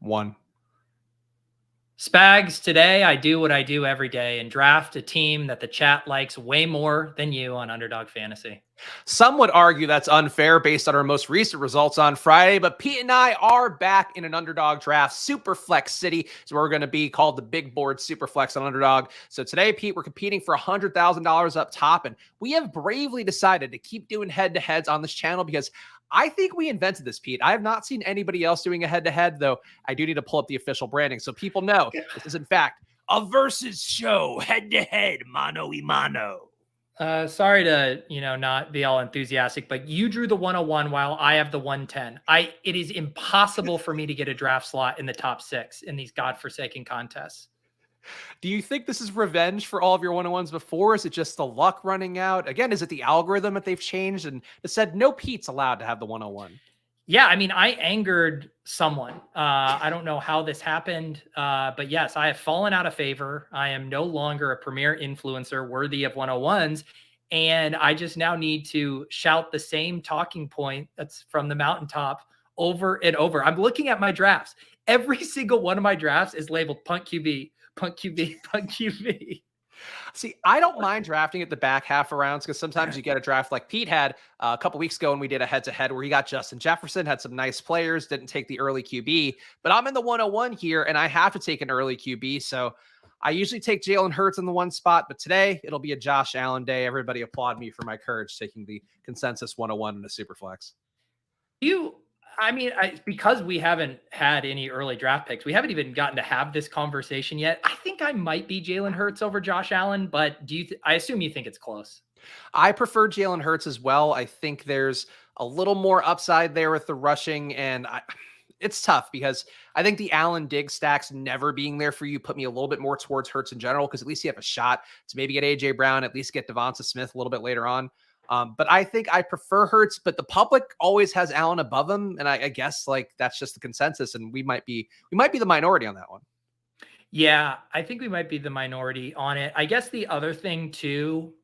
1. Spags, today I do what I do every day and draft a team that the chat likes way more than you on Underdog Fantasy. Some would argue that's unfair based on our most recent results on Friday, but Pete and I are back in an Underdog draft. Superflex City is where we're going to be, called the Big Board Superflex on Underdog. So today, Pete, we're competing for $100,000 up top, and we have bravely decided to keep doing head-to-heads on this channel because I think we invented this, Pete. I have not seen anybody else doing a head-to-head, though I do need to pull up the official branding so people know this is, in fact, a versus show, head-to-head, mano-y-mano. Sorry to, not be all enthusiastic, but you drew the 101 while I have the 110. It is impossible for me to get a draft slot in the top 6 in these godforsaken contests. Do you think this is revenge for all of your 101s before? Is it just the luck running out? Again, is it the algorithm that they've changed and it said no Pete's allowed to have the 101? Yeah, I mean, I angered someone. I don't know how this happened, but yes, I have fallen out of favor. I am no longer a premier influencer worthy of 101s. And I just now need to shout the same talking point that's from the mountaintop over and over. I'm looking at my drafts. Every single one of my drafts is labeled punt QB, punt QB, punt QB. See, I don't mind drafting at the back half of rounds because sometimes you get a draft like Pete had a couple weeks ago when we did a head-to-head where he got Justin Jefferson, had some nice players, didn't take the early QB. But I'm in the 101 here, and I have to take an early QB. So I usually take Jalen Hurts in the 1 spot, but today it'll be a Josh Allen day. Everybody applaud me for my courage taking the consensus 101 in a Superflex. Because we haven't had any early draft picks, we haven't even gotten to have this conversation yet. I think I might be Jalen Hurts over Josh Allen, but I assume you think it's close. I prefer Jalen Hurts as well. I think there's a little more upside there with the rushing, and it's tough because I think the Allen Diggs stacks never being there for you put me a little bit more towards Hurts in general because at least you have a shot to maybe get A.J. Brown, at least get Devonta Smith a little bit later on. But I think I prefer Hurts, but the public always has Allen above him. And I guess like that's just the consensus. And we might be the minority on that one. Yeah, I think we might be the minority on it. I guess the other thing too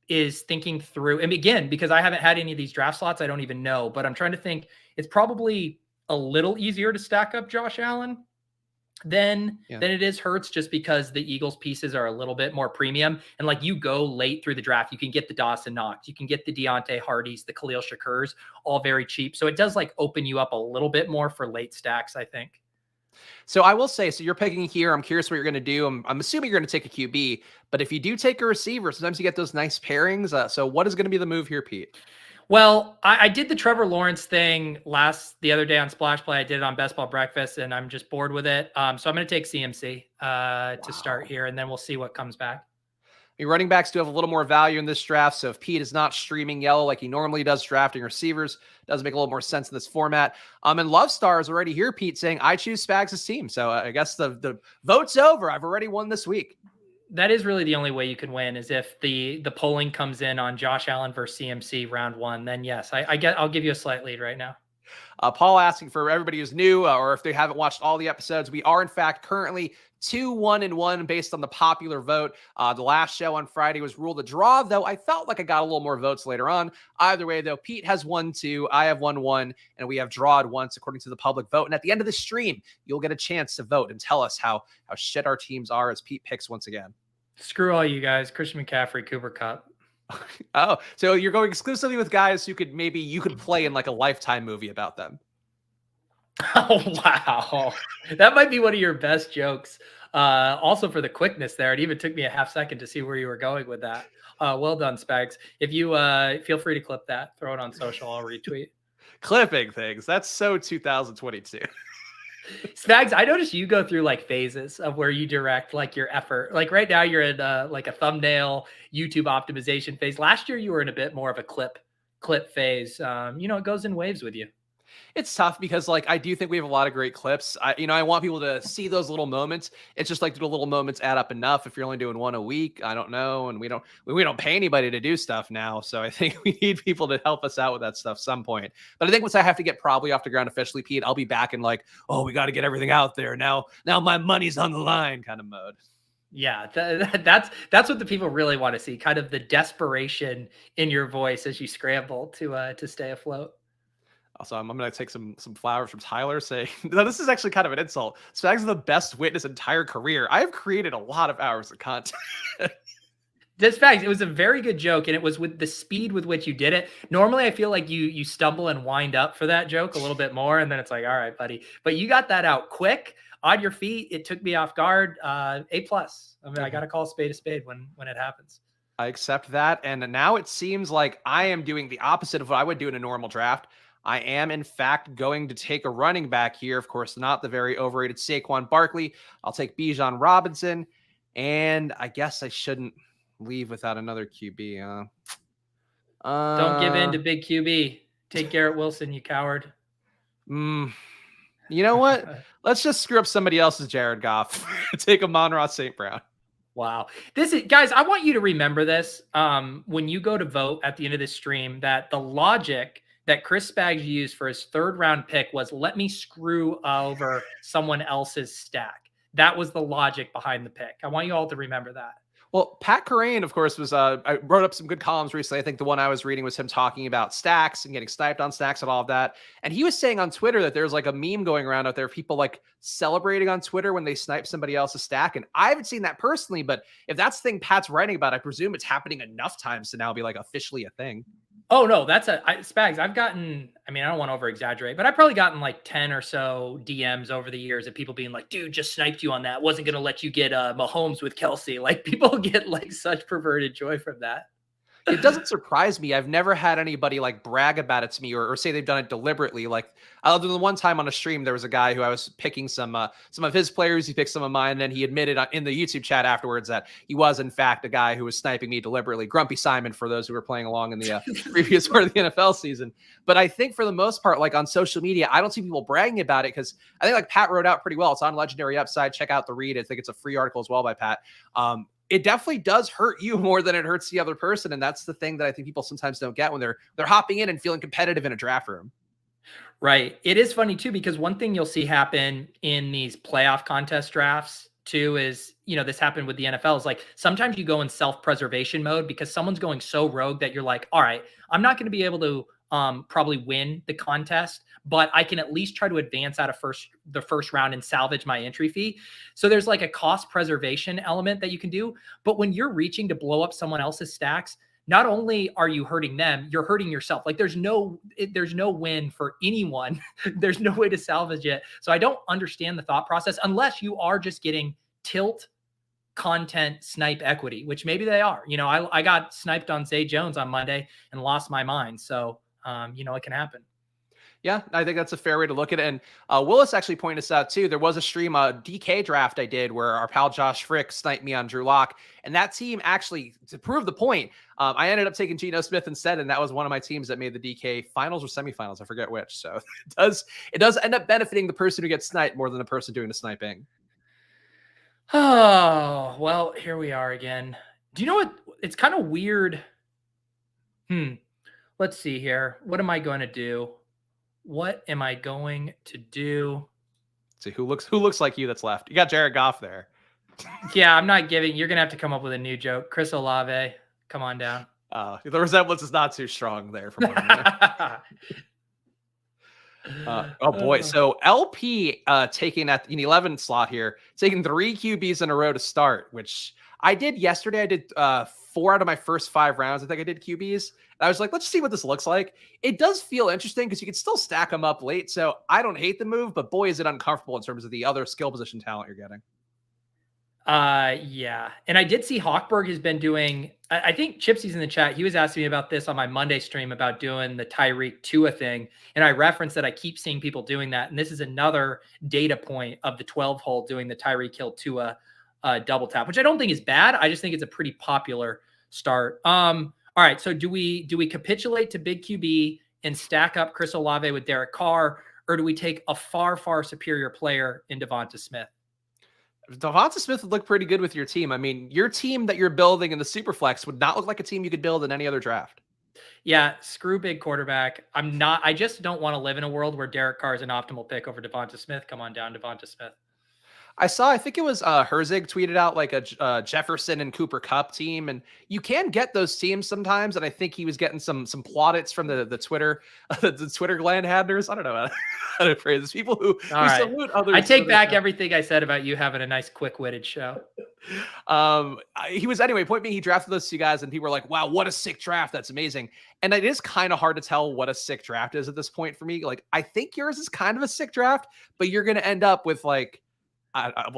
is thinking through, and again, because I haven't had any of these draft slots, I don't even know, but I'm trying to think it's probably a little easier to stack up Josh Allen than it is Hurts, just because the Eagles pieces are a little bit more premium. And like you go late through the draft, you can get the Dawson Knox, you can get the Deontay Hardys, the Khalil Shakurs, all very cheap. So it does like open you up a little bit more for late stacks, I think. So I will say, so you're picking here. I'm curious what you're going to do. I'm assuming you're going to take a QB, but if you do take a receiver, sometimes you get those nice pairings. So what is going to be the move here, Pete? Well, I did the Trevor Lawrence thing the other day on Splash Play. I did it on Best Ball Breakfast, and I'm just bored with it. So I'm going to take CMC to start here, and then we'll see what comes back. Your running backs do have a little more value in this draft. So if Pete is not streaming yellow like he normally does drafting receivers, it does make a little more sense in this format. And Love Star is already here, Pete, saying, I choose Spags' team. So I guess the vote's over. I've already won this week. That is really the only way you can win, is if the polling comes in on Josh Allen versus CMC round 1. Then yes, I'll give you a slight lead right now. Paul asking for everybody who's new or if they haven't watched all the episodes, we are in fact currently 2-1-1 based on the popular vote. The last show on Friday was ruled a draw, though I felt like I got a little more votes later on. Either way, though, Pete has won 2, I have won 1, and we have drawed once according to the public vote. And at the end of the stream, you'll get a chance to vote and tell us how shit our teams are as Pete picks once again. Screw all you guys. Christian McCaffrey, Cooper Kupp. Oh, so you're going exclusively with guys who you could play in like a Lifetime movie about them. Oh, wow. That might be one of your best jokes. Also for the quickness there. It even took me a half second to see where you were going with that. Well done, Spags. If you feel free to clip that, throw it on social, I'll retweet. Clipping things. That's so 2022. Spags, I noticed you go through like phases of where you direct like your effort. Like right now you're in like a thumbnail YouTube optimization phase. Last year you were in a bit more of a clip phase. It goes in waves with you. It's tough because like I do think we have a lot of great clips. I want people to see those little moments. It's just like the little moments add up enough. If you're only doing one a week, I don't know, and we don't pay anybody to do stuff now. So I think we need people to help us out with that stuff some point. But I think once I have to get probably off the ground officially, Pete, I'll be back in like, oh, we got to get everything out there now. Now my money's on the line kind of mode. Yeah, that's what the people really want to see. Kind of the desperation in your voice as you scramble to stay afloat. Also, I'm going to take some flowers from Tyler saying, no, this is actually kind of an insult. Spags is the best wit in his entire career. I have created a lot of hours of content. This fact, it was a very good joke, and it was with the speed with which you did it. Normally, I feel like you stumble and wind up for that joke a little bit more, and then it's like, all right, buddy. But you got that out quick, on your feet. It took me off guard. A+. I mean, I got to call a spade when it happens. I accept that. And now it seems like I am doing the opposite of what I would do in a normal draft. I am, in fact, going to take a running back here. Of course, not the very overrated Saquon Barkley. I'll take Bijan Robinson. And I guess I shouldn't leave without another QB. Don't give in to big QB. Take Garrett Wilson, you coward. You know what? Let's just screw up somebody else's Jared Goff. Take Amon-Ra St. Brown. Wow. This is, guys, I want you to remember this when you go to vote at the end of this stream, that the logic that Chris Spags used for his 3rd round pick was, let me screw over someone else's stack. That was the logic behind the pick. I want you all to remember that. Well, Pat Kerrane, of course, was I wrote up some good columns recently. I think the one I was reading was him talking about stacks and getting sniped on stacks and all of that. And he was saying on Twitter that there's like a meme going around out there of people like celebrating on Twitter when they snipe somebody else's stack. And I haven't seen that personally, but if that's the thing Pat's writing about, I presume it's happening enough times to now be like officially a thing. Oh, no, that's Spags. I've gotten, I mean, I don't want to over exaggerate, but I've probably gotten like 10 or so DMs over the years of people being like, dude, just sniped you on that. Wasn't going to let you get Mahomes with Kelsey. Like, people get like such perverted joy from that. It doesn't surprise me. I've never had anybody like brag about it to me or say they've done it deliberately. Like, other than one time on a stream, there was a guy who I was picking some of his players. He picked some of mine, and then he admitted in the YouTube chat afterwards that he was in fact a guy who was sniping me deliberately. Grumpy Simon, for those who were playing along in the previous part of the NFL season. But I think for the most part, like on social media, I don't see people bragging about it because I think like Pat wrote out pretty well. It's on Legendary Upside. Check out the read. I think it's a free article as well by Pat. It definitely does hurt you more than it hurts the other person. And that's the thing that I think people sometimes don't get when they're hopping in and feeling competitive in a draft room. Right. It is funny too, because one thing you'll see happen in these playoff contest drafts too is, you know, this happened with the NFL, is like sometimes you go in self-preservation mode because someone's going so rogue that you're like, all right, I'm not going to be able to probably win the contest, but I can at least try to advance out of the first round and salvage my entry fee. So there's like a cost preservation element that you can do. But when you're reaching to blow up someone else's stacks, not only are you hurting them, you're hurting yourself. Like there's no win for anyone. There's no way to salvage it. So I don't understand the thought process unless you are just getting tilt content snipe equity, which maybe they are. You know, I got sniped on Zay Jones on Monday and lost my mind. So, you know, it can happen. Yeah, I think that's a fair way to look at it. And Willis actually pointed us out too. There was a stream, a DK draft I did where our pal Josh Frick sniped me on Drew Lock. And that team actually, to prove the point, I ended up taking Geno Smith instead. And that was one of my teams that made the DK finals or semifinals. I forget which. So it does end up benefiting the person who gets sniped more than the person doing the sniping. Oh, well, here we are again. Do you know what? It's kind of weird. Let's see here. What am I going to do? What am I going to do? See who looks like you that's left. You got Jared Goff there. Yeah, I'm not giving. You're gonna have to come up with a new joke. Chris Olave, come on down. The resemblance is not too strong there. From oh boy. So LP taking at an 11 slot here, taking 3 QBs in a row to start, which I did yesterday. I did 4 out of my first 5 rounds. I think I did QBs. I was like, let's see what this looks like. It does feel interesting because you can still stack them up late. So I don't hate the move, but boy, is it uncomfortable in terms of the other skill position talent you're getting. Yeah. And I did see Hawkberg has been doing, I think Chipsy's in the chat. He was asking me about this on my Monday stream about doing the Tyreek Tua thing. And I referenced that I keep seeing people doing that. And this is another data point of the 12 hole doing the Tyreek Hill Tua double tap, which I don't think is bad. I just think it's a pretty popular start. All right. So do we capitulate to big QB and stack up Chris Olave with Derek Carr, or do we take a far, far superior player in Devonta Smith? Devonta Smith would look pretty good with your team. I mean, your team that you're building in the Superflex would not look like a team you could build in any other draft. Yeah, screw big quarterback. I just don't want to live in a world where Derek Carr is an optimal pick over Devonta Smith. Come on down, Devonta Smith. I think it was Herzig tweeted out like a Jefferson and Cooper Cup team, and you can get those teams sometimes. And I think he was getting some plaudits from the Twitter the Twitter gland handlers. I don't know how to phrase this. People who salute others. I take back everything I said about you having a nice quick-witted show. He was anyway. Point being, he drafted those two guys, and people were like, "Wow, what a sick draft! That's amazing." And it is kind of hard to tell what a sick draft is at this point for me. Like, I think yours is kind of a sick draft, but you're going to end up with like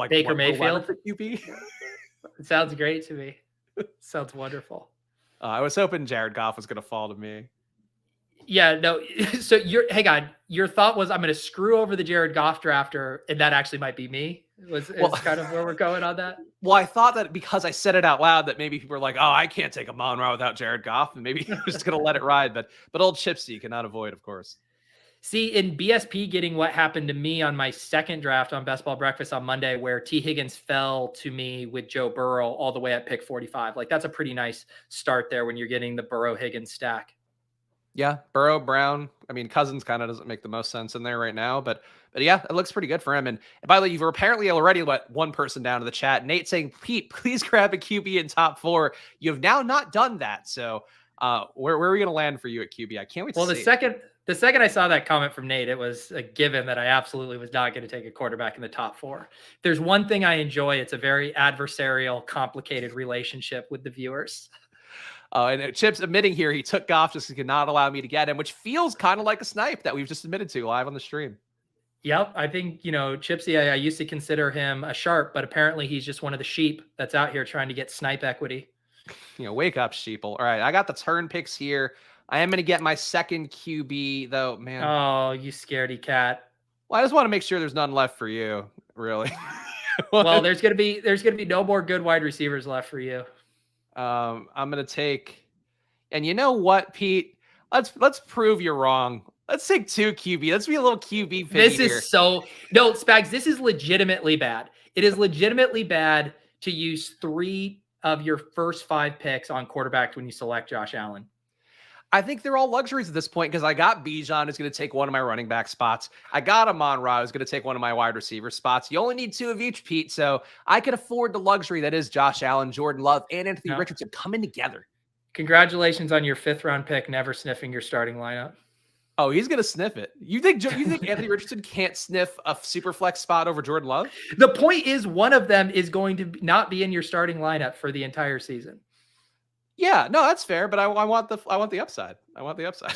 Baker Mayfield QB. It sounds great to me. Sounds wonderful. I was hoping Jared Goff was going to fall to me. Yeah, no. So hang on. Your thought was I'm going to screw over the Jared Goff drafter, and that actually might be me. Is kind of where we're going on that. Well, I thought that because I said it out loud that maybe people were like, "Oh, I can't take a Monroe without Jared Goff," and maybe you're just going to let it ride. But old Chipsy cannot avoid, of course. See, in BSP getting what happened to me on my second draft on Best Ball Breakfast on Monday, where T. Higgins fell to me with Joe Burrow all the way at pick 45. Like, that's a pretty nice start there when you're getting the Burrow-Higgins stack. Yeah, Burrow, Brown. I mean, Cousins kind of doesn't make the most sense in there right now, but yeah, it looks pretty good for him. And by the way, you've apparently already let one person down to the chat. Nate saying, "Pete, please grab a QB in top 4." You have now not done that. So where are we going to land for you at QB? I can't wait to see. Well, the second I saw that comment from Nate, it was a given that I absolutely was not going to take a quarterback in the top 4. There's one thing I enjoy. It's a very adversarial, complicated relationship with the viewers. And Chip's admitting here he took Goff just because he could not allow me to get him, which feels kind of like a snipe that we've just admitted to live on the stream. Yep. I think, Chipsy, I used to consider him a sharp, but apparently he's just one of the sheep that's out here trying to get snipe equity. Wake up, sheeple. All right, I got the turn picks here. I am going to get my second QB, though, man. Oh, you scaredy cat. Well, I just want to make sure there's none left for you, really. Well, there's going to be no more good wide receivers left for you. I'm going to take, and you know what, Pete? Let's prove you're wrong. Let's take 2 QB. Let's be a little QB picky here. No, Spags, this is legitimately bad. It is legitimately bad to use 3 of your first 5 picks on quarterback when you select Josh Allen. I think they're all luxuries at this point because I got Bijan who's going to take one of my running back spots. I got Amon-Ra who's going to take one of my wide receiver spots. You only need 2 of each, Pete. So I can afford the luxury that is Josh Allen, Jordan Love, and Anthony Richardson coming together. Congratulations on your 5th round pick, never sniffing your starting lineup. Oh, he's going to sniff it. You think Anthony Richardson can't sniff a super flex spot over Jordan Love? The point is one of them is going to not be in your starting lineup for the entire season. Yeah, no, that's fair, but I want the upside. I want the upside.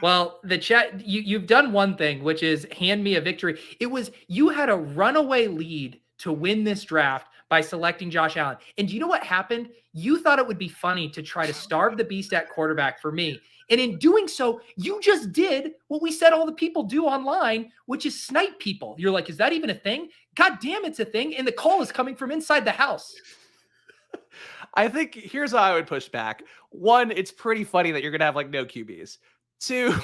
Well, the chat, you've done one thing, which is hand me a victory. It was you had a runaway lead to win this draft by selecting Josh Allen. And do you know what happened? You thought it would be funny to try to starve the beast at quarterback for me. And in doing so, you just did what we said all the people do online, which is snipe people. You're like, is that even a thing? God damn, it's a thing. And the call is coming from inside the house. I think here's how I would push back. 1, it's pretty funny that you're going to have like no QBs. 2,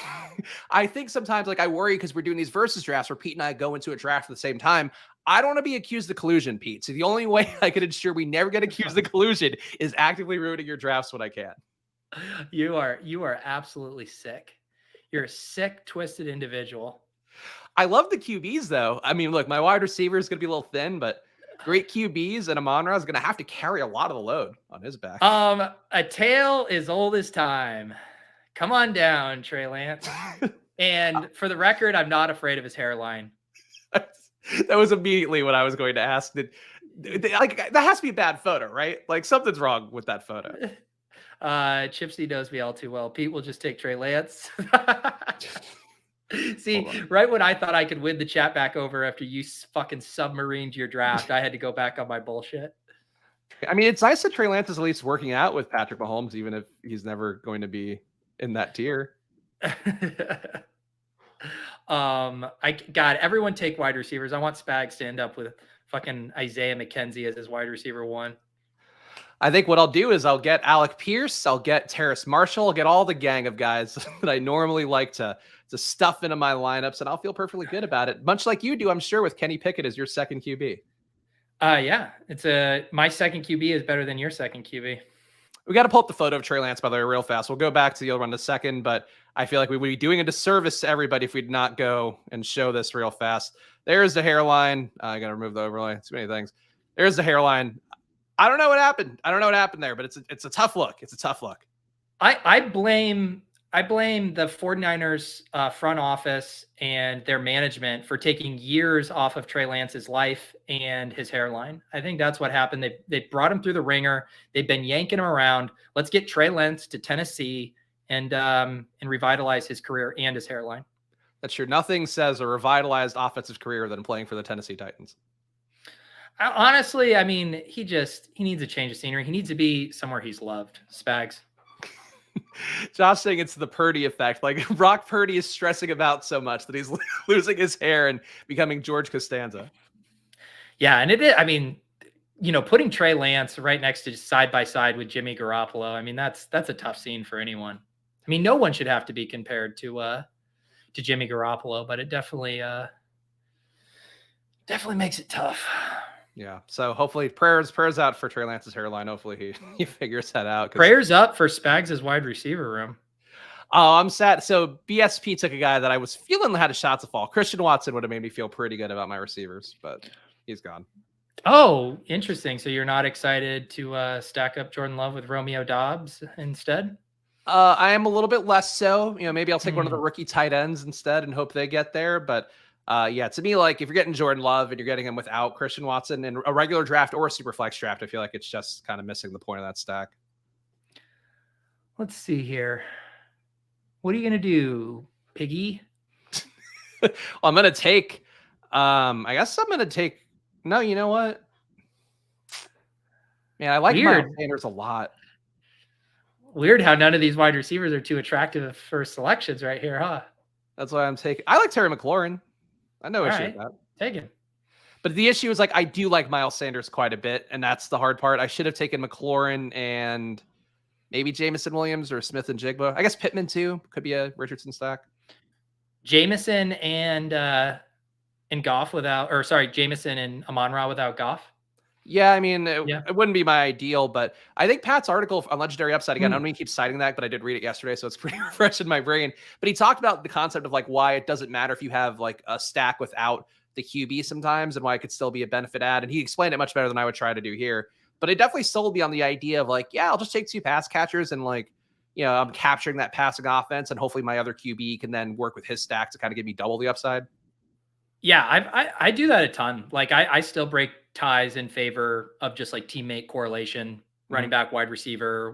I think sometimes like I worry because we're doing these versus drafts where Pete and I go into a draft at the same time. I don't want to be accused of collusion, Pete. So the only way I can ensure we never get accused of collusion is actively ruining your drafts when I can. You are absolutely sick. You're a sick, twisted individual. I love the QBs though. I mean, look, my wide receiver is going to be a little thin, but great QBs, and Amon-Ra is going to have to carry a lot of the load on his back. A tale is old as time. Come on down, Trey Lance. And for the record, I'm not afraid of his hairline. That was immediately what I was going to ask. Like, that has to be a bad photo, right? Like something's wrong with that photo. Chipsy knows me all too well. Pete will just take Trey Lance. See, right when I thought I could win the chat back over after you fucking submarined your draft, I had to go back on my bullshit. I mean, it's nice that Trey Lance is at least working out with Patrick Mahomes, even if he's never going to be in that tier. Everyone take wide receivers. I want Spags to end up with fucking Isaiah McKenzie as his wide receiver 1. I think what I'll do is I'll get Alec Pierce, I'll get Terrace Marshall, I'll get all the gang of guys that I normally like to stuff into my lineups, and I'll feel perfectly good about it. Much like you do, I'm sure, with Kenny Pickett as your second QB. Yeah, my second QB is better than your second QB. We got to pull up the photo of Trey Lance, by the way, real fast. We'll go back to the other one in a second, but I feel like we would be doing a disservice to everybody if we'd not go and show this real fast. There's the hairline. I got to remove the overlay. Too many things. There's the hairline. I don't know what happened. I don't know what happened there, but it's a tough look. It's a tough look. I blame the 49ers front office and their management for taking years off of Trey Lance's life and his hairline. I think that's what happened. They brought him through the ringer. They've been yanking him around. Let's get Trey Lance to Tennessee and revitalize his career and his hairline. That's true. Nothing says a revitalized offensive career than playing for the Tennessee Titans. Honestly, I mean, he needs a change of scenery. He needs to be somewhere he's loved. Spags. Josh saying it's the Purdy effect. Like Brock Purdy is stressing about so much that he's losing his hair and becoming George Costanza. Yeah, and it is. I mean, putting Trey Lance right next to side by side with Jimmy Garoppolo. I mean, that's a tough scene for anyone. I mean, no one should have to be compared to Jimmy Garoppolo, but it definitely makes it tough. Yeah. So hopefully prayers out for Trey Lance's hairline. Hopefully he figures that out. Prayers up for Spags' wide receiver room. Oh, I'm sad. So BSP took a guy that I was feeling had a shot to fall. Christian Watson would have made me feel pretty good about my receivers, but he's gone. Oh, interesting. So you're not excited to stack up Jordan Love with Romeo Doubs instead? I am a little bit less so. Maybe I'll take one of the rookie tight ends instead and hope they get there. But yeah, to me, like if you're getting Jordan Love and you're getting him without Christian Watson in a regular draft or a super flex draft, I feel like it's just kind of missing the point of that stack. Let's see here. What are you going to do, Piggy? Well, I'm going to take, I guess I'm going to take, no, you know what? Man, I like Miles Sanders a lot. Weird how none of these wide receivers are too attractive for selections right here, huh? That's why I'm taking, I like Terry McLaurin. I know issue with that. Take him. But the issue is like, I do like Miles Sanders quite a bit. And that's the hard part. I should have taken McLaurin and maybe Jameson Williams or Smith and Jigba. I guess Pittman too. Could be a Richardson stack. Jameson and Goff Jameson and Amon-Ra without Goff. Yeah, I mean, it wouldn't be my ideal, but I think Pat's article on Legendary Upside, again, I don't mean to keep citing that, but I did read it yesterday, so it's pretty fresh in my brain. But he talked about the concept of like why it doesn't matter if you have like a stack without the QB sometimes and why it could still be a benefit add. And he explained it much better than I would try to do here. But it definitely sold me on the idea of like, yeah, I'll just take two pass catchers and like, I'm capturing that passing offense and hopefully my other QB can then work with his stack to kind of give me double the upside. Yeah, I do that a ton. Like I still break ties in favor of just like teammate correlation, running back, wide receiver,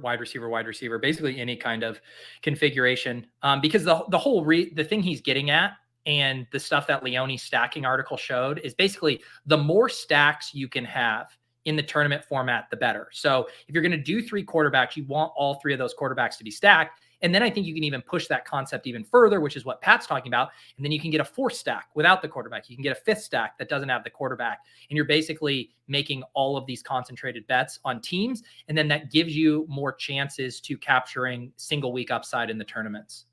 basically any kind of configuration. Because the thing he's getting at and the stuff that Leone's stacking article showed is basically the more stacks you can have in the tournament format, the better. So if you're going to do 3 quarterbacks, you want all 3 of those quarterbacks to be stacked. And then I think you can even push that concept even further, which is what Pat's talking about. And then you can get a 4th stack without the quarterback. You can get a 5th stack that doesn't have the quarterback. And you're basically making all of these concentrated bets on teams. And then that gives you more chances to capturing single week upside in the tournaments.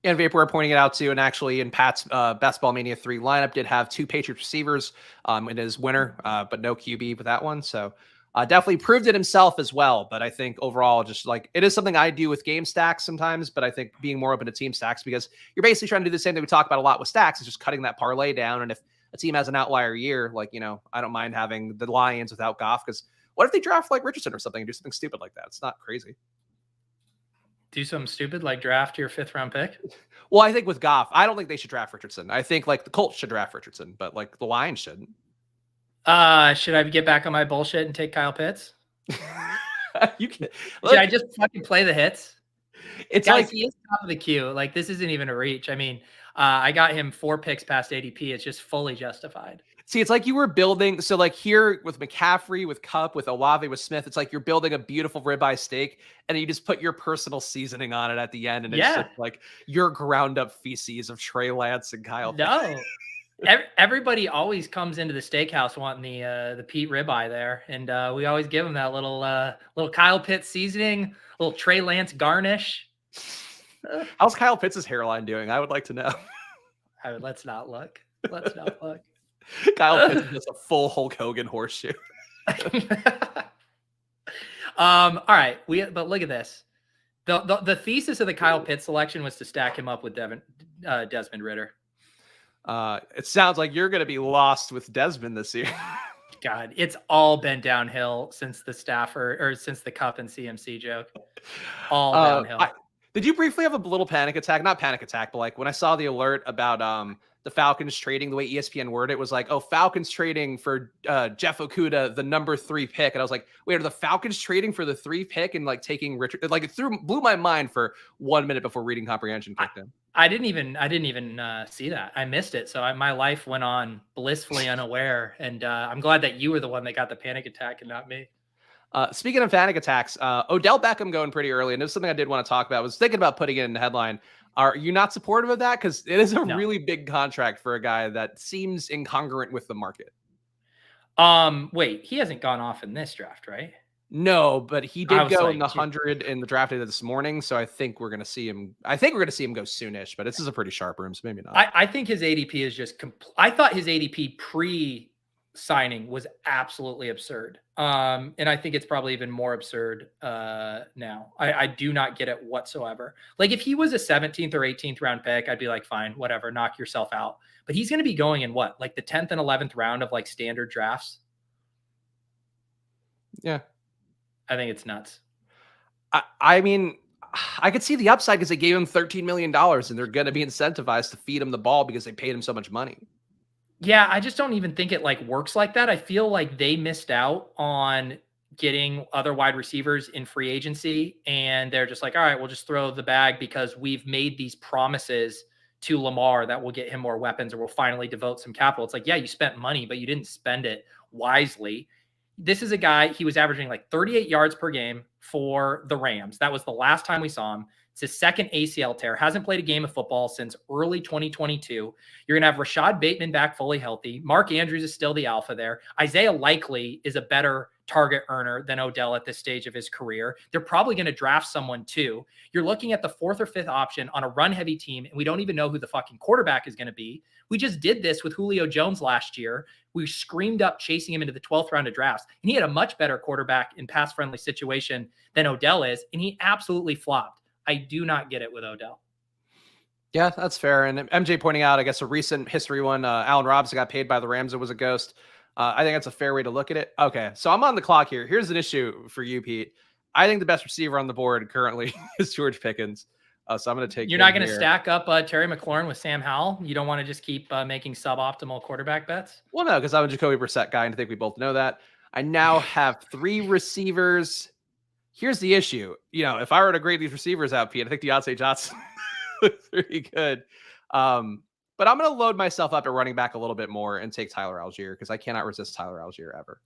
And Vaporware pointing it out too. And actually in Pat's Best Ball Mania 3 lineup did have 2 Patriots receivers in his winner, but no QB with that one. So definitely proved it himself as well. But I think overall, just like it is something I do with game stacks sometimes, but I think being more open to team stacks because you're basically trying to do the same thing we talk about a lot with stacks is just cutting that parlay down. And if a team has an outlier year, like, I don't mind having the Lions without Goff because what if they draft like Richardson or something and do something stupid like that? It's not crazy. Do something stupid like draft your 5th round pick? Well, I think with Goff, I don't think they should draft Richardson. I think like the Colts should draft Richardson, but like the Lions shouldn't. Should I get back on my bullshit and take Kyle Pitts? You can. Should I just fucking play the hits? It's Guys, like he is top of the queue. Like this isn't even a reach. I mean, I got him 4 picks past ADP. It's just fully justified. See, it's like you were building. So like here with McCaffrey, with Kupp, with Olave, with Smith, it's like you're building a beautiful ribeye steak and you just put your personal seasoning on it at the end. And it's just like your ground up feces of Trey Lance and Kyle. No, everybody always comes into the steakhouse wanting the Pete ribeye there. And we always give them that little Kyle Pitts seasoning, little Trey Lance garnish. How's Kyle Pitts' hairline doing? I would like to know. Let's not look. Let's not look. Kyle Pitts is a full Hulk Hogan horseshoe. All right. But look at this. The thesis of the Kyle Pitts selection was to stack him up with Desmond Ridder. It sounds like you're going to be lost with Desmond this year. God, it's all been downhill since the Stafford or since the Cup and CMC joke. All downhill. Did you briefly have a little panic attack? Not panic attack, but like when I saw the alert about the Falcons trading, the way ESPN worded it was like, oh, Falcons trading for Jeff Okudah, the number 3 pick. And I was like, wait, are the Falcons trading for the 3 pick and like taking Richard? Like it blew my mind for 1 minute before reading comprehension kicked in. I didn't even see that. I missed it. So my life went on blissfully unaware. And I'm glad that you were the one that got the panic attack and not me. Speaking of panic attacks, Odell Beckham going pretty early. And this is something I did want to talk about. I was thinking about putting it in the headline. Are you not supportive of that? Because it is a really big contract for a guy that seems incongruent with the market. Wait, he hasn't gone off in this draft, right? No, but he did go in the 100 in the draft this morning. So I think we're going to see him. I think we're going to see him go soonish, but this is a pretty sharp room. So maybe not. I think his ADP is just, I thought his ADP pre-signing was absolutely absurd. And I think it's probably even more absurd now. I do not get it whatsoever. Like if he was a 17th or 18th round pick, I'd be like, fine, whatever, knock yourself out. But he's going to be going in what? Like the 10th and 11th round of like standard drafts. Yeah. I think it's nuts. I mean, I could see the upside because they gave him $13 million and they're going to be incentivized to feed him the ball because they paid him so much money. Yeah, I just don't even think it like works like that. I feel like they missed out on getting other wide receivers in free agency. And they're just like, all right, we'll just throw the bag because we've made these promises to Lamar that will get him more weapons or we'll finally devote some capital. It's like, yeah, you spent money, but you didn't spend it wisely. This is a guy, he was averaging like 38 yards per game for the Rams. That was the last time we saw him. It's his second ACL tear. Hasn't played a game of football since early 2022. You're going to have Rashad Bateman back fully healthy. Mark Andrews is still the alpha there. Isaiah Likely is a better target earner than Odell at this stage of his career. They're probably going to draft someone too. You're looking at the 4th or 5th option on a run-heavy team, and we don't even know who the fucking quarterback is going to be. We just did this with Julio Jones last year. We screamed up chasing him into the 12th round of drafts, and he had a much better quarterback in pass-friendly situation than Odell is, and he absolutely flopped. I do not get it with Odell. Yeah, that's fair. And MJ pointing out, I guess, a recent history one, Allen Robinson got paid by the Rams. It was a ghost. I think that's a fair way to look at it. Okay, so I'm on the clock here. Here's an issue for you, Pete. I think the best receiver on the board currently is George Pickens. So I'm going to take. You're not going to stack up Terry McLaurin with Sam Howell. You don't want to just keep making suboptimal quarterback bets. Well, no, because I'm a Jacoby Brissett guy, and I think we both know that. I now have 3 receivers. Here's the issue. You know, if I were to grade these receivers out, Pete, I think Deontay Johnson looks pretty good. But I'm going to load myself up at running back a little bit more and take Tyler Algier because I cannot resist Tyler Algier ever.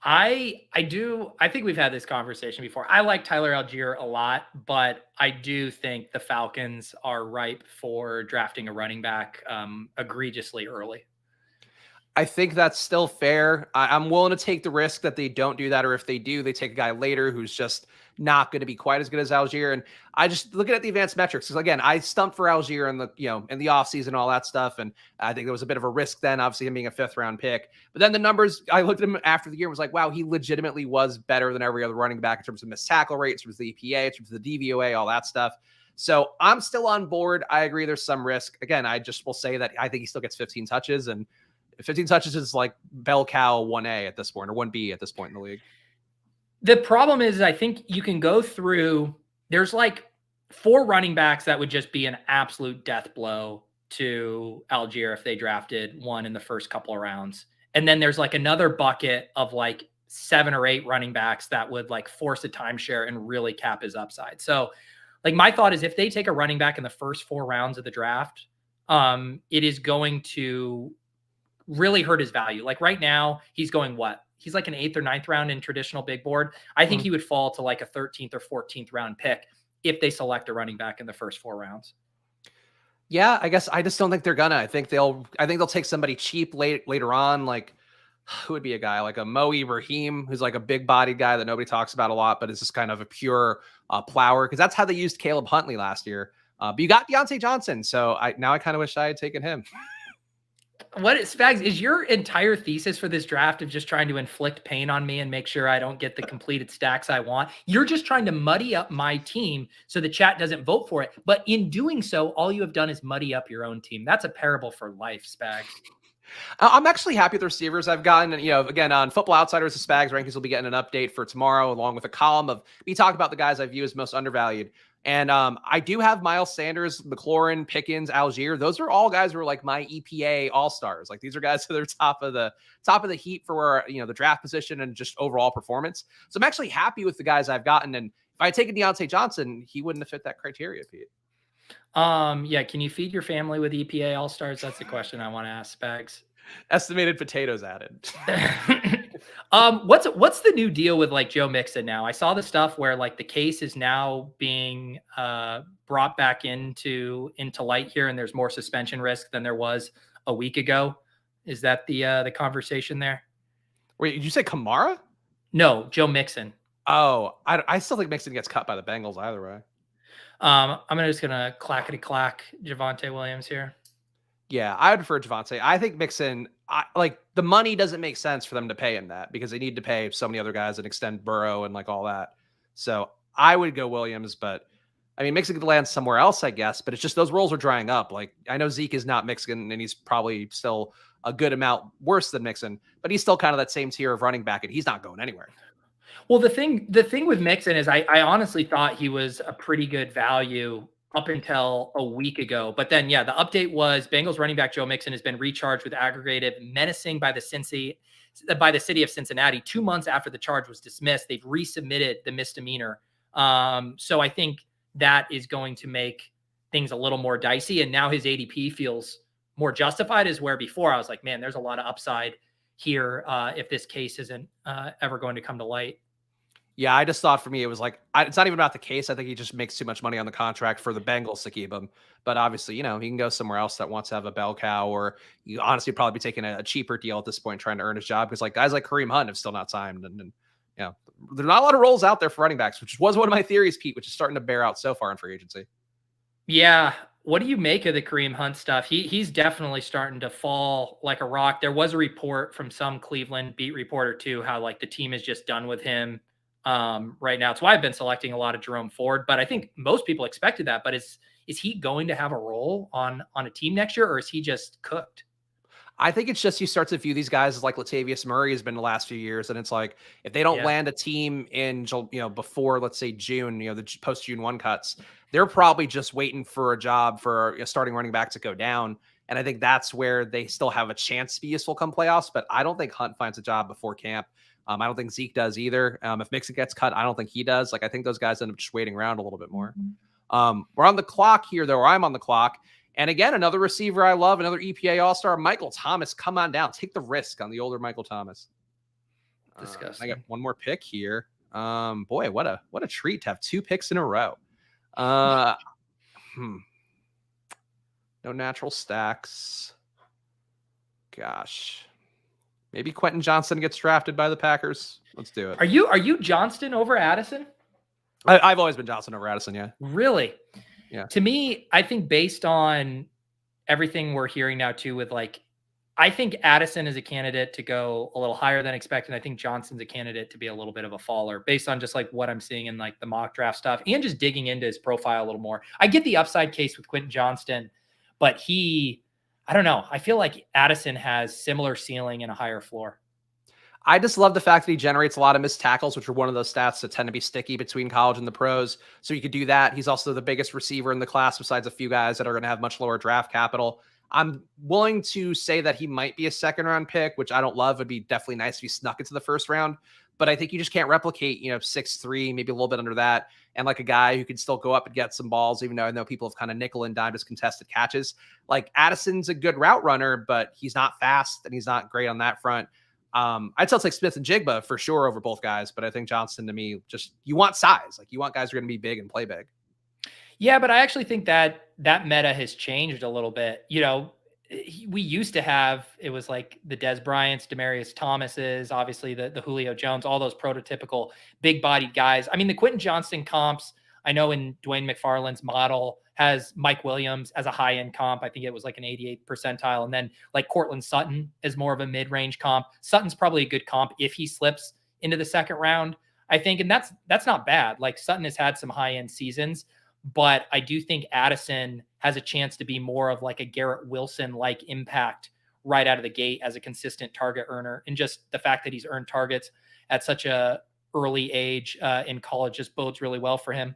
I think we've had this conversation before. I like Tyler Algier a lot, but I do think the Falcons are ripe for drafting a running back egregiously early. I think that's still fair. I'm willing to take the risk that they don't do that, or if they do, they take a guy later who's just not going to be quite as good as Algier. And I just looking at the advanced metrics, because again, I stumped for Algier in the offseason and all that stuff. And I think there was a bit of a risk then, obviously him being a 5th round pick. But then the numbers, I looked at him after the year and was like, wow, he legitimately was better than every other running back in terms of missed tackle rates, in terms of the EPA, in terms of the DVOA, all that stuff. So I'm still on board. I agree there's some risk. Again, I just will say that I think he still gets 15 touches, and 15 touches is like bell cow 1A at this point, or 1B at this point in the league. The problem is, I think you can go through, there's like 4 running backs that would just be an absolute death blow to Algier if they drafted one in the first couple of rounds. And then there's like another bucket of like 7 or 8 running backs that would like force a timeshare and really cap his upside. So like my thought is if they take a running back in the first 4 rounds of the draft, it is going to really hurt his value. Like right now he's going what? He's like an 8th or 9th round in traditional big board. I think he would fall to like a 13th or 14th round pick if they select a running back in the first 4 rounds. Yeah, I guess I just don't think they're gonna. I think they'll take somebody cheap later on. Like who would be a guy like a Mo Ibrahim, who's like a big bodied guy that nobody talks about a lot, but is just kind of a pure plower, because that's how they used Caleb Huntley last year. But you got Deontay Johnson, so I kind of wish I had taken him. What is Spags? Is your entire thesis for this draft of just trying to inflict pain on me and make sure I don't get the completed stacks I want? You're just trying to muddy up my team so the chat doesn't vote for it. But in doing so, all you have done is muddy up your own team. That's a parable for life, Spags. I'm actually happy with the receivers I've gotten. And, again, on Football Outsiders, the Spags rankings will be getting an update for tomorrow, along with a column of me talking about the guys I view as most undervalued. And I do have Miles Sanders, McLaurin, Pickens, Algier. Those are all guys who are like my EPA all-stars. Like these are guys that are top of the heap for where, the draft position and just overall performance. So I'm actually happy with the guys I've gotten. And if I had taken Deontay Johnson, he wouldn't have fit that criteria, Pete. Yeah. Can you feed your family with EPA all-stars? That's the question I want to ask, Spags. Estimated potatoes added. What's the new deal with like Joe Mixon now? I saw the stuff where like the case is now being brought back into light here, and there's more suspension risk than there was a week ago. Is that the conversation there? Wait, did you say Kamara? No, Joe Mixon. Oh, I still think Mixon gets cut by the Bengals either way. I'm just gonna clackety clack Javonte Williams here. Yeah, I would prefer Javonte. I think Mixon, like the money doesn't make sense for them to pay him that because they need to pay so many other guys and extend Burrow and like all that. So I would go Williams, but I mean, Mixon could land somewhere else, I guess, but it's just those roles are drying up. Like I know Zeke is not Mixon and he's probably still a good amount worse than Mixon, but he's still kind of that same tier of running back and he's not going anywhere. Well, the thing with Mixon is I honestly thought he was a pretty good value up until a week ago. But then, yeah, the update was Bengals running back Joe Mixon has been recharged with aggravated menacing by the city of Cincinnati. 2 months after the charge was dismissed, they've resubmitted the misdemeanor. So I think that is going to make things a little more dicey. And now his ADP feels more justified, as where before I was like, man, there's a lot of upside here if this case isn't ever going to come to light. Yeah, I just thought for me, it was like, it's not even about the case. I think he just makes too much money on the contract for the Bengals to keep him. But obviously, he can go somewhere else that wants to have a bell cow, or you honestly probably be taking a cheaper deal at this point, trying to earn his job. Because like guys like Kareem Hunt have still not signed. And there's not a lot of roles out there for running backs, which was one of my theories, Pete, which is starting to bear out so far in free agency. Yeah. What do you make of the Kareem Hunt stuff? He's definitely starting to fall like a rock. There was a report from some Cleveland beat reporter too, how like the team is just done with him right now. It's why I've been selecting a lot of Jerome Ford, but I think most people expected that. But is he going to have a role on a team next year, or is he just cooked? I think it's just you start to view these guys as like Latavius Murray has been the last few years. And it's like, if they don't land a team in, before, let's say June, the post June 1 cuts, they're probably just waiting for a job for a starting running back to go down. And I think that's where they still have a chance to be useful come playoffs. But I don't think Hunt finds a job before camp. I don't think Zeke does either. If Mixon gets cut, I don't think he does. Like, I think those guys end up just waiting around a little bit more. We're on the clock here, though, or I'm on the clock. And again, another receiver I love, another EPA All-Star, Michael Thomas. Come on down. Take the risk on the older Michael Thomas. Disgusting. I got one more pick here. Boy, what a treat to have 2 picks in a row. No natural stacks. Gosh. Maybe Quentin Johnston gets drafted by the Packers. Let's do it. Are you Johnston over Addison? I've always been Johnston over Addison, yeah. Really? Yeah. To me, I think based on everything we're hearing now too, with like, I think Addison is a candidate to go a little higher than expected. I think Johnston's a candidate to be a little bit of a faller based on just like what I'm seeing in like the mock draft stuff and just digging into his profile a little more. I get the upside case with Quentin Johnston, but I don't know. I feel like Addison has similar ceiling and a higher floor. I just love the fact that he generates a lot of missed tackles, which are one of those stats that tend to be sticky between college and the pros. So you could do that. He's also the biggest receiver in the class besides a few guys that are going to have much lower draft capital. I'm willing to say that he might be a second-round pick, which I don't love. It'd be definitely nice if he snuck into the first round. But I think you just can't replicate, 6'3", maybe a little bit under that, and like a guy who can still go up and get some balls, even though I know people have kind of nickel and dimed his contested catches. Like Addison's a good route runner, but he's not fast and he's not great on that front. I'd still take Smith and Jigba for sure over both guys, but I think Johnston, to me, just you want size. Like you want guys who are going to be big and play big. Yeah, but I actually think that meta has changed a little bit. We used to have, it was like the Des Bryants, Demaryius Thomases, obviously the Julio Jones, all those prototypical big bodied guys. I mean, the Quentin Johnston comps, I know in Dwayne McFarland's model has Mike Williams as a high-end comp. I think it was like an 88th percentile. And then like Cortland Sutton is more of a mid-range comp. Sutton's probably a good comp if he slips into the second round, I think. And that's not bad. Like Sutton has had some high-end seasons, but I do think Addison has a chance to be more of like a Garrett Wilson-like impact right out of the gate as a consistent target earner. And just the fact that he's earned targets at such a early age in college just bodes really well for him.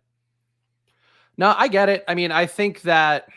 No, I get it. I mean, I think that,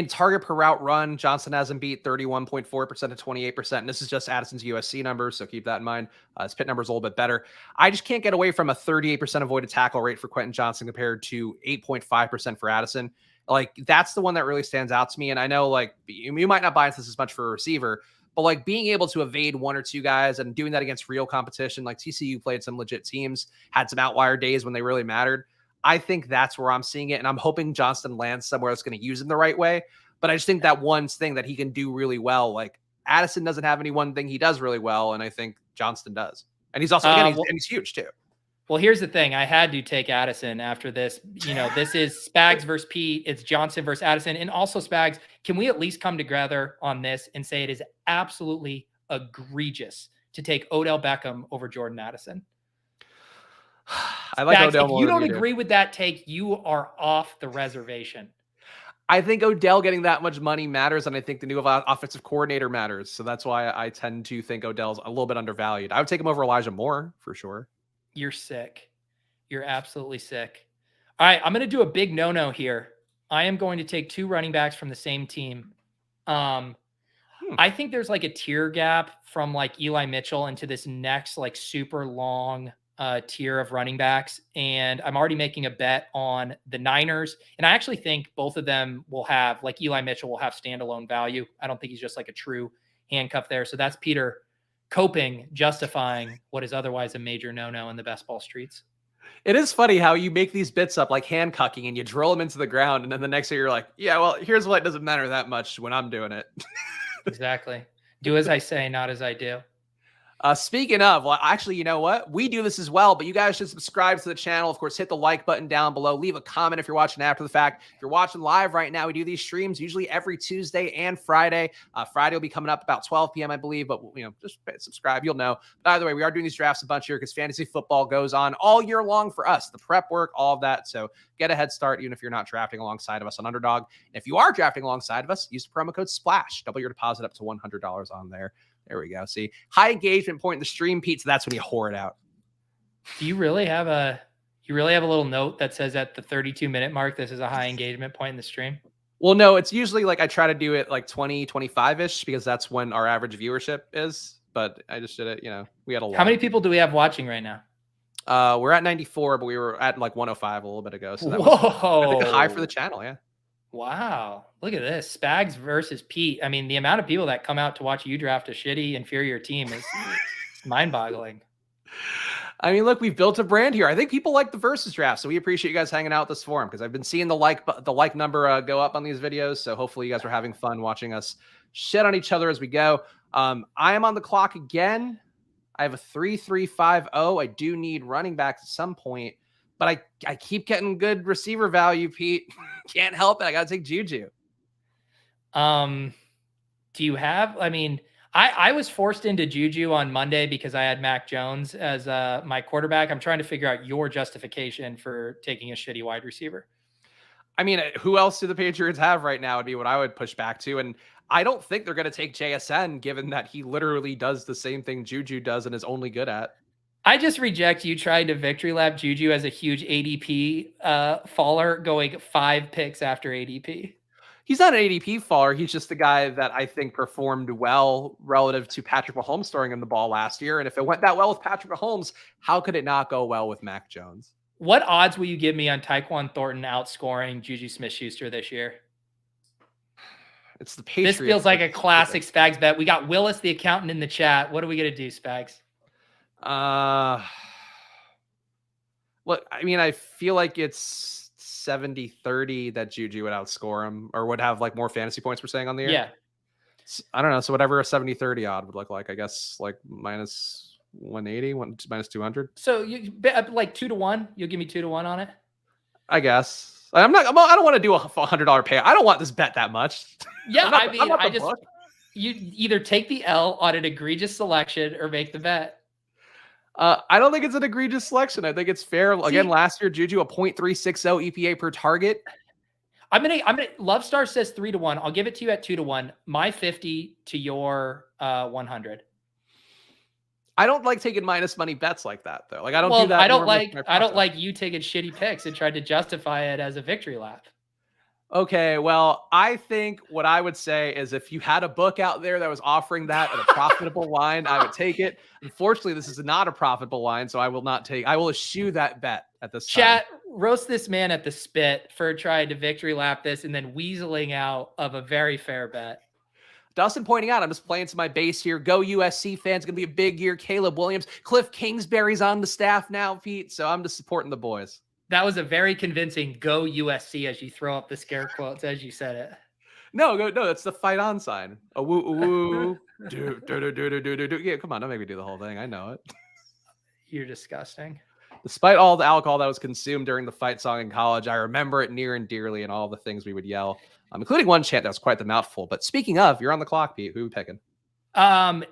target per route run, Johnson hasn't beat 31.4% to 28%. And this is just Addison's USC numbers, so keep that in mind. His pit number is a little bit better. I just can't get away from a 38% avoided tackle rate for Quentin Johnson compared to 8.5% for Addison. Like, that's the one that really stands out to me. And I know, like, you might not buy into this as much for a receiver, but like being able to evade one or two guys and doing that against real competition, like TCU played some legit teams, had some outlier days when they really mattered. I think that's where I'm seeing it. And I'm hoping Johnston lands somewhere that's going to use him the right way. But I just think that one thing that he can do really well, like Addison doesn't have any one thing he does really well. And I think Johnston does. And he's also, again, he's huge too. Well, here's the thing. I had to take Addison after this. This is Spags versus Pete. It's Johnson versus Addison. And also Spags, can we at least come together on this and say it is absolutely egregious to take Odell Beckham over Jordan Addison? I like Spags, Odell if more you than don't do. agree with that take, you are off the reservation. I think Odell getting that much money matters, and I think the new offensive coordinator matters. So that's why I tend to think Odell's a little bit undervalued. I would take him over Elijah Moore for sure. You're sick. You're absolutely sick. All right, I'm going to do a big no-no here. I am going to take two running backs from the same team. I think there's like a tier gap from like Eli Mitchell into this next like super long tier of running backs. And I'm already making a bet on the Niners. And I actually think both of them will have, like Eli Mitchell will have standalone value. I don't think he's just like a true handcuff there. So that's Peter coping, justifying what is otherwise a major no-no in the best ball streets. It is funny how you make these bits up like hand cucking and you drill them into the ground. And then the next year you're like, yeah, well, here's why it doesn't matter that much when I'm doing it. Exactly. Do as I say, not as I do. Speaking of, well, actually, you know what? We do this as well, but you guys should subscribe to the channel. Of course, hit the like button down below. Leave a comment if you're watching after the fact. If you're watching live right now, we do these streams usually every Tuesday and Friday. Friday will be coming up about 12 p.m., I believe, but just subscribe. You'll know. But either way, we are doing these drafts a bunch here because fantasy football goes on all year long for us. The prep work, all of that. So get a head start, even if you're not drafting alongside of us on Underdog. And if you are drafting alongside of us, use the promo code SPLASH. Double your deposit up to $100 on there. There we go. See, high engagement point in the stream, Pete. So that's when you whore it out. Do you really have a little note that says at the 32-minute mark, this is a high engagement point in the stream? Well, no, it's usually like I try to do it like 20, 25-ish because that's when our average viewership is. But I just did it, we had a lot. How many people do we have watching right now? We're at 94, but we were at like 105 a little bit ago. So that was, I think, a high for the channel. Yeah. Wow. Look at this. Spags versus Pete. I mean, the amount of people that come out to watch you draft a shitty, inferior team is mind-boggling. I mean, look, we've built a brand here. I think people like the versus draft, so we appreciate you guys hanging out this forum because I've been seeing the like number go up on these videos. So hopefully you guys are having fun watching us shit on each other as we go. I am on the clock again. I have a 3-3-5-0. I do need running backs at some point. But I keep getting good receiver value, Pete. Can't help it. I got to take Juju. Do you have, I was forced into Juju on Monday because I had Mac Jones as my quarterback. I'm trying to figure out your justification for taking a shitty wide receiver. I mean, who else do the Patriots have right now would be what I would push back to. And I don't think they're going to take JSN given that he literally does the same thing Juju does and is only good at. I just reject you trying to victory lap Juju as a huge ADP faller going 5 picks after ADP. He's not an ADP faller. He's just the guy that I think performed well relative to Patrick Mahomes throwing him the ball last year. And if it went that well with Patrick Mahomes, how could it not go well with Mac Jones? What odds will you give me on Tyquan Thornton outscoring Juju Smith-Schuster this year? It's the Patriots. This feels like a classic Spags bet. We got Willis, the accountant, in the chat. What are we going to do, Spags? Look, I mean, I feel like it's 70-30 that Juju would outscore him or would have like more fantasy points we're saying on the air. Yeah. I don't know. So whatever a 70-30 odd would look like, I guess like minus 180, minus 200. So you bet like 2 to 1. You'll give me 2 to 1 on it. I guess. I don't want to do a $100 payout. I don't want this bet that much. Yeah, Book. you either take the L on an egregious selection or make the bet. I don't think it's an egregious selection. I think it's fair. Again, last year, Juju, a 0.360 EPA per target. I'm gonna Love Star says 3-1. I'll give it to you at 2-1. My 50 to your 100. I don't like taking minus money bets like that though. Like I don't do that. I don't like you taking shitty picks and tried to justify it as a victory lap. Okay, well, I think what I would say is if you had a book out there that was offering that at a profitable line, I would take it. Unfortunately, this is not a profitable line, so I will eschew that bet at this time. Chat, roast this man at the spit for trying to victory lap this and then weaseling out of a very fair bet. Dustin pointing out, I'm just playing to my base here. Go USC fans, going to be a big year. Caleb Williams, Cliff Kingsbury's on the staff now, Pete, so I'm just supporting the boys. That was a very convincing go USC as you throw up the scare quotes as you said it. No, that's the fight on sign. A woo, woo, do. Yeah, come on, don't make me do the whole thing. I know it. You're disgusting. Despite all the alcohol that was consumed during the fight song in college, I remember it near and dearly and all the things we would yell, including one chant that was quite the mouthful. But speaking of, you're on the clock, Pete. Who are we picking? I'm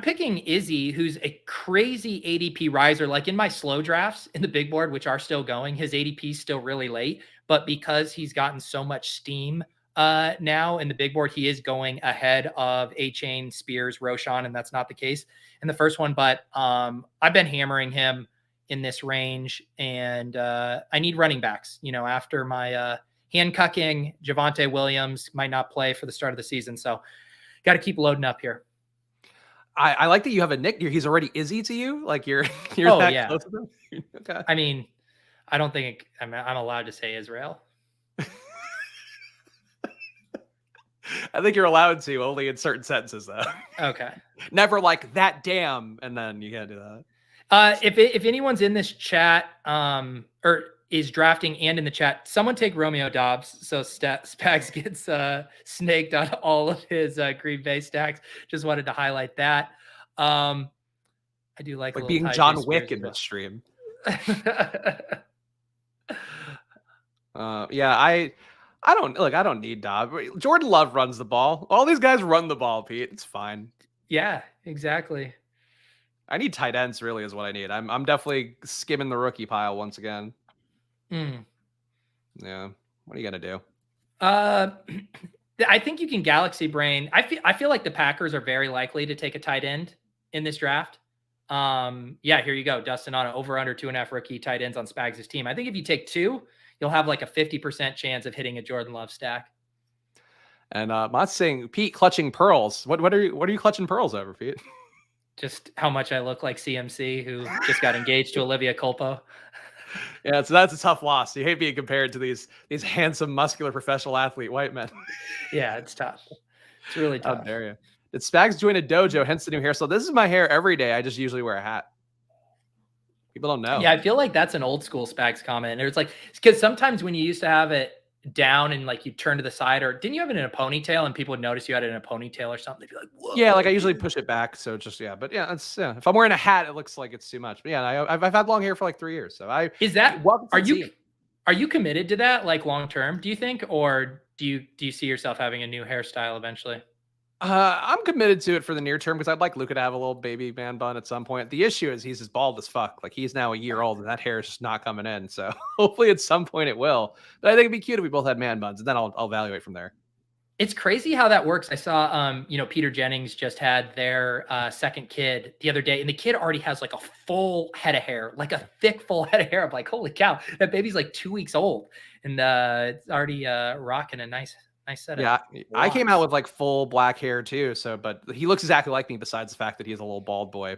picking Izzy, who's a crazy ADP riser. Like in my slow drafts in the big board, which are still going, his ADP is still really late, but because he's gotten so much steam now in the big board, he is going ahead of A-Chain, Spears, Roshan, and that's not the case in the first one. But I've been hammering him in this range, and I need running backs. After my hand-cucking, Javonte Williams might not play for the start of the season, so got to keep loading up here. I like that you have a nick. He's already Izzy to you. Like you're that close to him. Okay. I mean, I don't think I'm allowed to say Israel. I think you're allowed to only in certain sentences though. Okay. Never like that damn, and then you can't do that. If anyone's in this chat or is drafting and in the chat, someone take Romeo Dobbs so Spags gets snaked on all of his Green Bay stacks. Just wanted to highlight that. I do like being John Wick in this stream. I don't need Dobbs. Jordan Love runs the ball. All these guys run the ball, Pete. It's fine. Yeah, exactly. I need tight ends really is what I need. I'm definitely skimming the rookie pile once again. Yeah. What are you gonna do? I think you can galaxy brain. I feel like the Packers are very likely to take a tight end in this draft. Here you go. Dustin on over under 2.5 rookie tight ends on Spags' team. I think if you take 2, you'll have like a 50% chance of hitting a Jordan Love stack. And I'm not saying Pete clutching pearls. What are you clutching pearls over, Pete? Just how much I look like CMC, who just got engaged to Olivia Culpo. Yeah, so that's a tough loss. You hate being compared to these handsome, muscular, professional athlete white men. Yeah, it's tough. It's really tough. How dare you? Did Spags join a dojo, hence the new hairstyle? This is my hair every day. I just usually wear a hat. People don't know. Yeah, I feel like that's an old school Spags comment. And it's like, because sometimes when you used to have it down and like you turn to the side, or didn't you have it in a ponytail and people would notice you had it in a ponytail or something? They'd be like, whoa. Yeah, like I usually push it back. So just, but yeah, it's, if I'm wearing a hat, it looks like it's too much. But yeah, I've had long hair for like 3 years. So are you committed to that like long term, do you think? Or do you see yourself having a new hairstyle eventually? I'm committed to it for the near term because I'd like Luka to have a little baby man bun at some point. The issue is he's as bald as fuck. Like he's now a year old and that hair is just not coming in. So hopefully at some point it will. But I think it'd be cute if we both had man buns, and then I'll evaluate from there. It's crazy how that works. I saw, Peter Jennings just had their second kid the other day, and the kid already has like a full head of hair, like a thick, full head of hair. I'm like, holy cow, that baby's like 2 weeks old, and it's already rocking a nice setup. Yeah, I came out with like full black hair too. So, but he looks exactly like me, besides the fact that he's a little bald boy.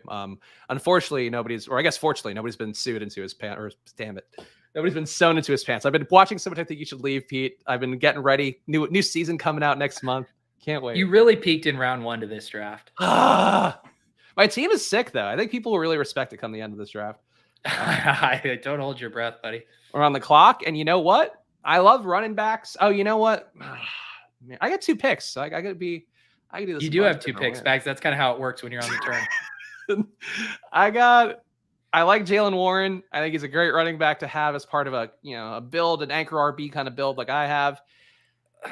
Unfortunately, fortunately, nobody's been sewed into his pants. Or damn it, nobody's been sewn into his pants. I've been watching so much. I think you should leave, Pete. I've been getting ready. New season coming out next month. Can't wait. You really peaked in round 1 to this draft. My team is sick though. I think people will really respect it come the end of this draft. Don't hold your breath, buddy. We're on the clock, and you know what? I love running backs. Oh, you know what? Man, I got 2 picks. So I could do this. You do have 2 picks, Spags. That's kind of how it works when you're on the turn. I got I like Jalen Warren. I think he's a great running back to have as part of a build, an anchor RB kind of build like I have.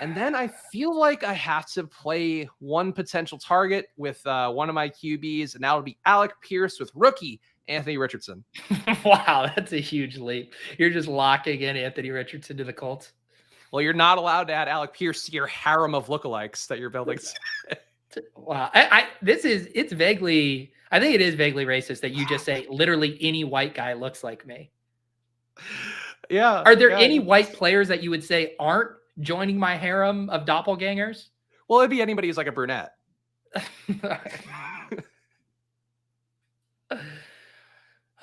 And then I feel like I have to play one potential target with one of my QBs, and that would be Alec Pierce with rookie Anthony Richardson. Wow, that's a huge leap. You're just locking in Anthony Richardson to the Colts. Well, you're not allowed to add Alec Pierce to your harem of lookalikes that you're building. Wow. It's vaguely, I think it is vaguely racist that you just say literally any white guy looks like me. Yeah. Are there any white players that you would say aren't joining my harem of doppelgangers? Well, it'd be anybody who's like a brunette.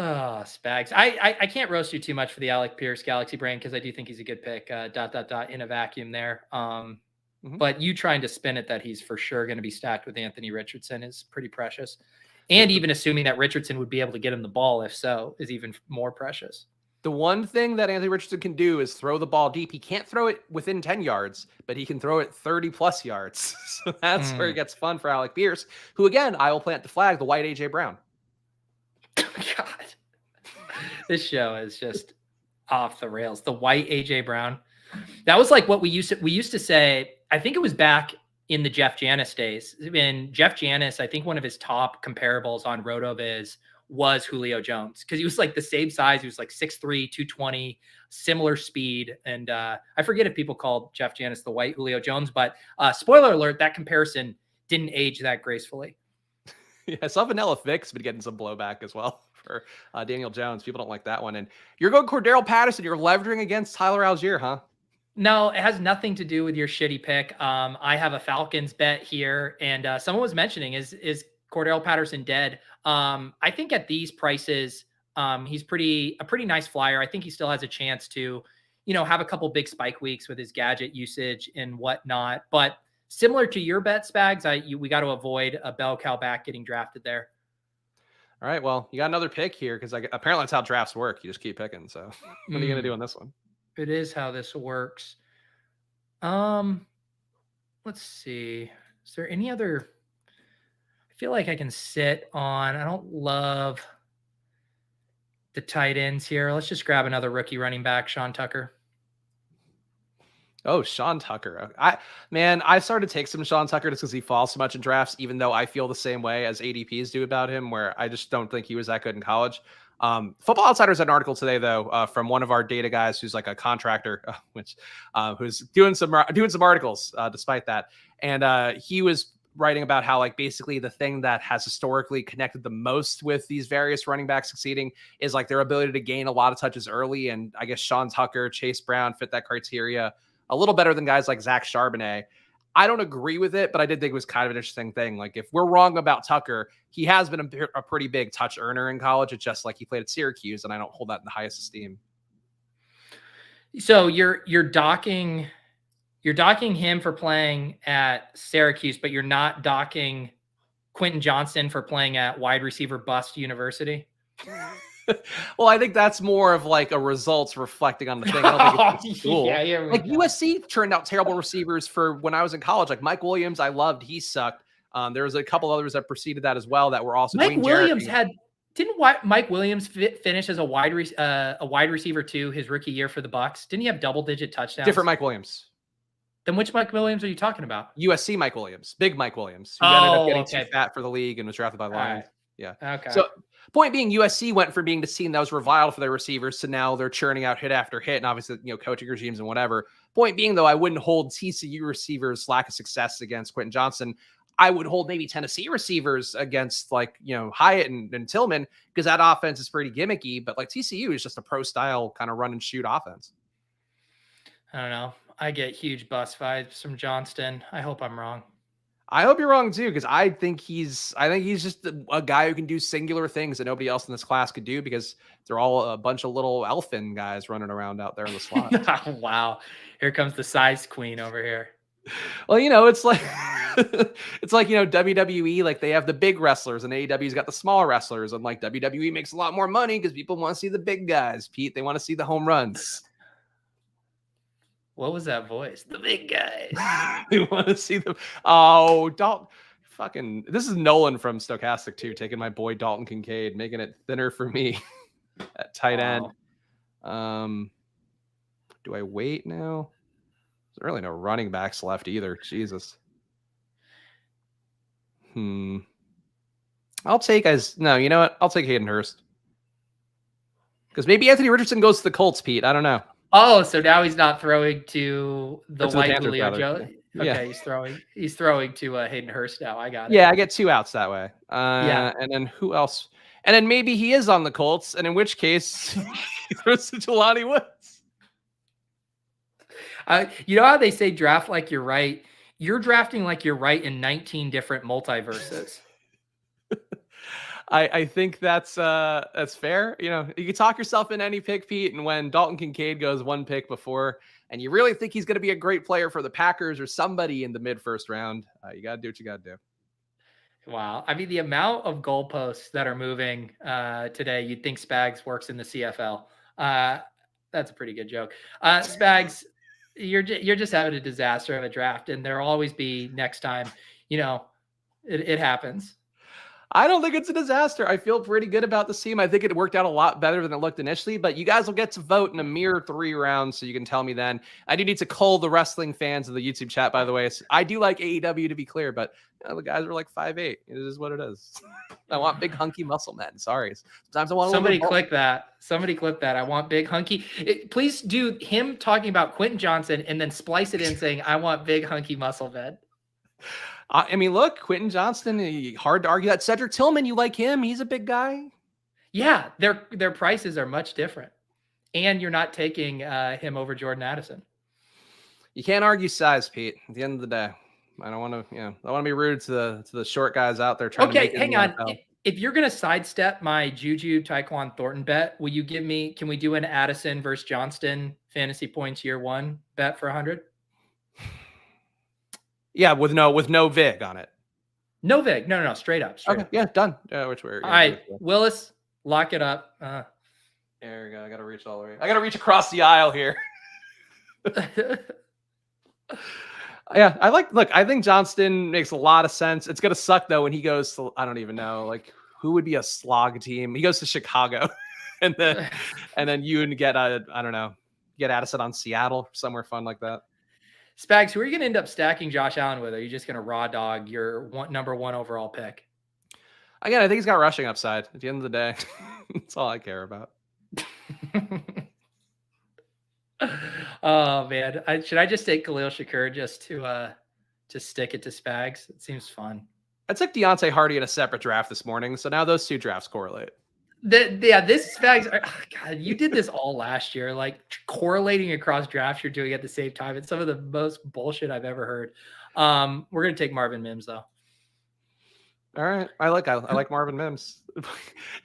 Oh, Spags. I can't roast you too much for the Alec Pierce Galaxy Brain because I do think he's a good pick. In a vacuum there. But you trying to spin it that he's for sure going to be stacked with Anthony Richardson is pretty precious. And even assuming that Richardson would be able to get him the ball, if so, is even more precious. The one thing that Anthony Richardson can do is throw the ball deep. He can't throw it within 10 yards, but he can throw it 30 plus yards. So that's where it gets fun for Alec Pierce, who again, I will plant the flag, the white AJ Brown. God, this show is just off the rails. The white AJ Brown. That was like what we used to say. I think it was back in the Jeff Janis days. In Jeff Janis, I think one of his top comparables on RotoViz was Julio Jones because he was like the same size. He was like 6'3", 220, similar speed. And I forget if people called Jeff Janis the white Julio Jones, but spoiler alert, that comparison didn't age that gracefully. Yeah, some Vanilla Fix been getting some blowback as well for Daniel Jones. People don't like that one. And you're going Cordero Patterson. You're leveraging against Tyler Algier, huh? No, it has nothing to do with your shitty pick. I have a Falcons bet here, and someone was mentioning is Cordero Patterson dead? I think at these prices, he's a pretty nice flyer. I think he still has a chance to, have a couple big spike weeks with his gadget usage and whatnot. But similar to your bet, Spags, we got to avoid a bell cow back getting drafted there. All right, well, you got another pick here because apparently that's how drafts work. You just keep picking. So what are you gonna do on this one? It is how this works. Let's see. Is there any other? I feel like I can sit on. I don't love the tight ends here. Let's just grab another rookie running back, Sean Tucker. Oh, Sean Tucker. I started to take some Sean Tucker just because he falls so much in drafts, even though I feel the same way as ADPs do about him, where I just don't think he was that good in college. Football Outsiders had an article today, though, from one of our data guys who's like a contractor, who's doing some articles despite that. And he was writing about how like basically the thing that has historically connected the most with these various running backs succeeding is like their ability to gain a lot of touches early. And I guess Sean Tucker, Chase Brown fit that criteria a little better than guys like Zach Charbonnet. I don't agree with it, but I did think it was kind of an interesting thing. Like if we're wrong about Tucker, he has been a pretty big touch earner in college. It's just like he played at Syracuse, and I don't hold that in the highest esteem. So you're docking him for playing at Syracuse, but you're not docking Quentin Johnston for playing at wide receiver bust university. Well, I think that's more of like a results reflecting on the thing. I don't think it's cool. Yeah, like USC turned out terrible receivers for when I was in college. Like Mike Williams, I loved. He sucked. There was a couple others that preceded that as well that were also. Mike Williams didn't Mike Williams finish as a wide receiver too his rookie year for the Bucs? Didn't he have double-digit touchdowns? Different Mike Williams. Then which Mike Williams are you talking about? USC Mike Williams, big Mike Williams, who ended up getting too fat for the league and was drafted by Lions. Right. Yeah. Okay. So point being, USC went from being the team that was reviled for their receivers to now they're churning out hit after hit, and obviously coaching regimes and whatever. Point being, though, I wouldn't hold TCU receivers' lack of success against Quentin Johnston. I would hold maybe Tennessee receivers against Hyatt and Tillman because that offense is pretty gimmicky. But like TCU is just a pro style kind of run and shoot offense. I don't know. I get huge bus vibes from Johnston. I hope I'm wrong. I hope you're wrong too, because I think he's just a guy who can do singular things that nobody else in this class could do because they're all a bunch of little elfin guys running around out there in the slot. Wow. Here comes the size queen over here. Well, it's like WWE, like they have the big wrestlers and AEW's got the smaller wrestlers, and like WWE makes a lot more money because people want to see the big guys, Pete. They want to see the home runs. What was that voice? The big guys. They want to see them. Oh, don't This is Nolan from Stochastic too, taking my boy Dalton Kincaid, making it thinner for me at tight end. Do I wait now? There's really no running backs left either. Jesus. I'll take you know what? I'll take Hayden Hurst. Because maybe Anthony Richardson goes to the Colts, Pete. I don't know. Oh, so now he's not throwing to the white Julio Jones. Yeah. Okay, he's throwing to Hayden Hurst now. I got it. Yeah, I get 2 outs that way. And then who else? And then maybe he is on the Colts, and in which case he throws to Jelani Woods. You know how they say draft like you're right? You're drafting like you're right in 19 different multiverses. I think that's fair. You know, you can talk yourself in any pick, Pete. And when Dalton Kincaid goes 1 pick before, and you really think he's going to be a great player for the Packers or somebody in the mid-first round, you got to do what you got to do. Wow. I mean, the amount of goalposts that are moving today, you'd think Spags works in the CFL. That's a pretty good joke. Spags, you're just having a disaster of a draft, and there'll always be next time. You know, it happens. I don't think it's a disaster. I feel pretty good about this team. I think it worked out a lot better than it looked initially, but you guys will get to vote in a mere 3 rounds, so you can tell me then. I do need to cull the wrestling fans of the YouTube chat, by the way. I do like AEW, to be clear, but the guys are like 5'8". It is what it is. I want big, hunky muscle men. Sorry. Sometimes I want Somebody click that. Somebody clip that. I want big, hunky. Please do him talking about Quentin Johnson and then splice it in saying, I want big, hunky muscle men. I mean, look, Quentin Johnston, hard to argue that. Cedric Tillman, you like him? He's a big guy. Yeah, their prices are much different. And you're not taking him over Jordan Addison. You can't argue size, Pete, at the end of the day. I don't want to, I want to be rude to the short guys out there trying to make it. Hang on. If you're going to sidestep my Juju Tyquan Thornton bet, will you can we do an Addison versus Johnston fantasy points year 1 bet for 100? Yeah, with no vig on it. No vig. No. Straight up. Okay. Yeah, done. Which way? All right, Willis, lock it up. There we go. I got to reach all the way. I got to reach across the aisle here. Yeah, I think Johnston makes a lot of sense. It's going to suck, though, when he goes to, I don't even know, like, who would be a slog team? He goes to Chicago, and then you would get, I don't know, get Addison on Seattle, somewhere fun like that. Spags, who are you going to end up stacking Josh Allen with? Are you just going to raw dog your number 1 overall pick? Again, I think he's got rushing upside. At the end of the day, that's all I care about. Oh man, should I just take Khalil Shakur just to stick it to Spags? It seems fun. I took Deontay Hardy in a separate draft this morning, so now those 2 drafts correlate. This Spags. God, you did this all last year, like correlating across drafts you're doing at the same time. It's some of the most bullshit I've ever heard. We're gonna take Marvin Mims though. All right, I like Marvin Mims.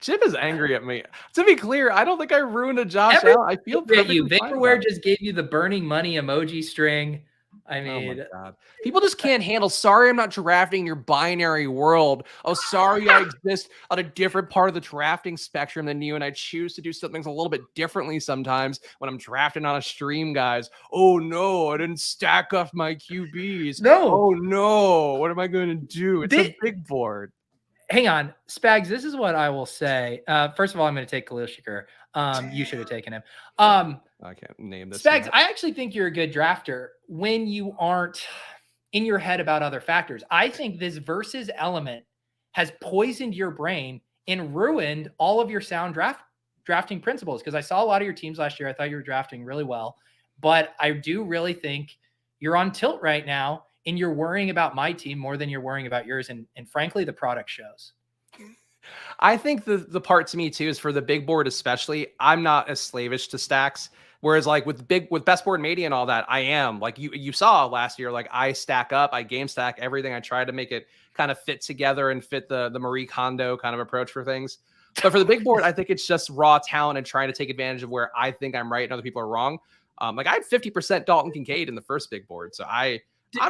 Chip is angry at me. To be clear, I don't think I ruined a Josh Allen. I feel that you. Vaporware just gave you the burning money emoji string. I mean, oh my God. People just can't handle. Sorry, I'm not drafting in your binary world. Oh, sorry, I exist on a different part of the drafting spectrum than you, and I choose to do some things a little bit differently sometimes when I'm drafting on a stream, guys. Oh no, I didn't stack up my QBs. No. Oh no, what am I going to do? It's a big board. Hang on, Spags. This is what I will say. First of all, I'm going to take Khalil Shakur. You should have taken him. I can't name this. Spags, I actually think you're a good drafter when you aren't in your head about other factors. I think this versus element has poisoned your brain and ruined all of your sound drafting principles. Because I saw a lot of your teams last year. I thought you were drafting really well. But I do really think you're on tilt right now, and you're worrying about my team more than you're worrying about yours. And frankly, the product shows. I think the part to me too is for the big board especially, I'm not as slavish to stacks. Whereas like with best board media and all that, I am. Like you saw last year, like I stack up, I game stack everything. I try to make it kind of fit together and fit the Marie Kondo kind of approach for things. But for the big board, I think it's just raw talent and trying to take advantage of where I think I'm right and other people are wrong. Like I had 50% Dalton Kincaid in the first big board. So I'm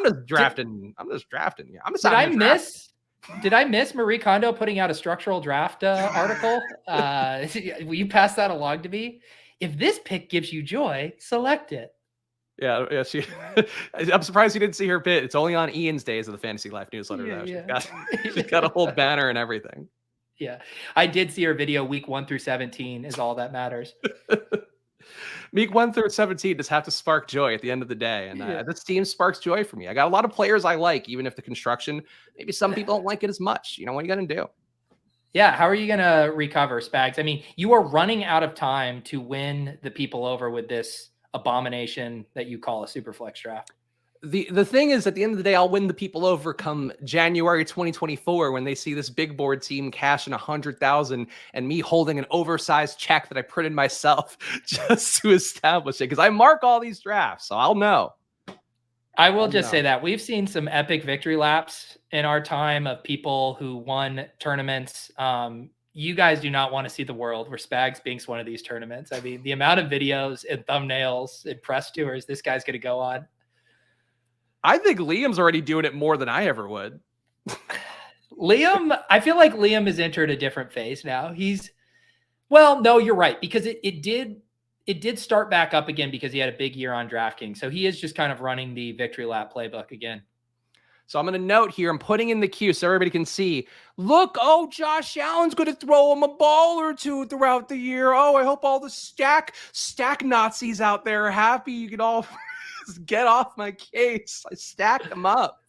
just drafting. Yeah. Did I miss Marie Kondo putting out a structural draft article? Will you pass that along to me? If this pick gives you joy, select it. Yeah, yeah. She. I'm surprised you didn't see her bit. It's only on Ian's days of the Fantasy Life newsletter, though. She's got a whole banner and everything. Yeah, I did see her video week 1 through 17 is all that matters. Week 1 through 17 just have to spark joy at the end of the day. And this team sparks joy for me. I got a lot of players I like, even if the construction, maybe some people don't like it as much. You know, what are you going to do? Yeah, how are you going to recover, Spags? I mean, you are running out of time to win the people over with this abomination that you call a Superflex draft. The thing is, at the end of the day, I'll win the people over come January 2024 when they see this big board team cashing 100,000 and me holding an oversized check that I printed myself just to establish it. Because I mark all these drafts, so I'll know. I will just say that we've seen some epic victory laps in our time of people who won tournaments. You guys do not want to see the world where Spags binks one of these tournaments. I mean, the amount of videos and thumbnails and press tours this guy's going to go on. I think Liam's already doing it more than I ever would. Liam, I feel like Liam has entered a different phase now. Well, no, you're right, because it did start back up again because he had a big year on DraftKings. So he is just kind of running the victory lap playbook again. So I'm going to note here, I'm putting in the queue so everybody can see. Look, Josh Allen's going to throw him a ball or two throughout the year. I hope all the stack Nazis out there are happy. You can all get off my case. I stacked them up.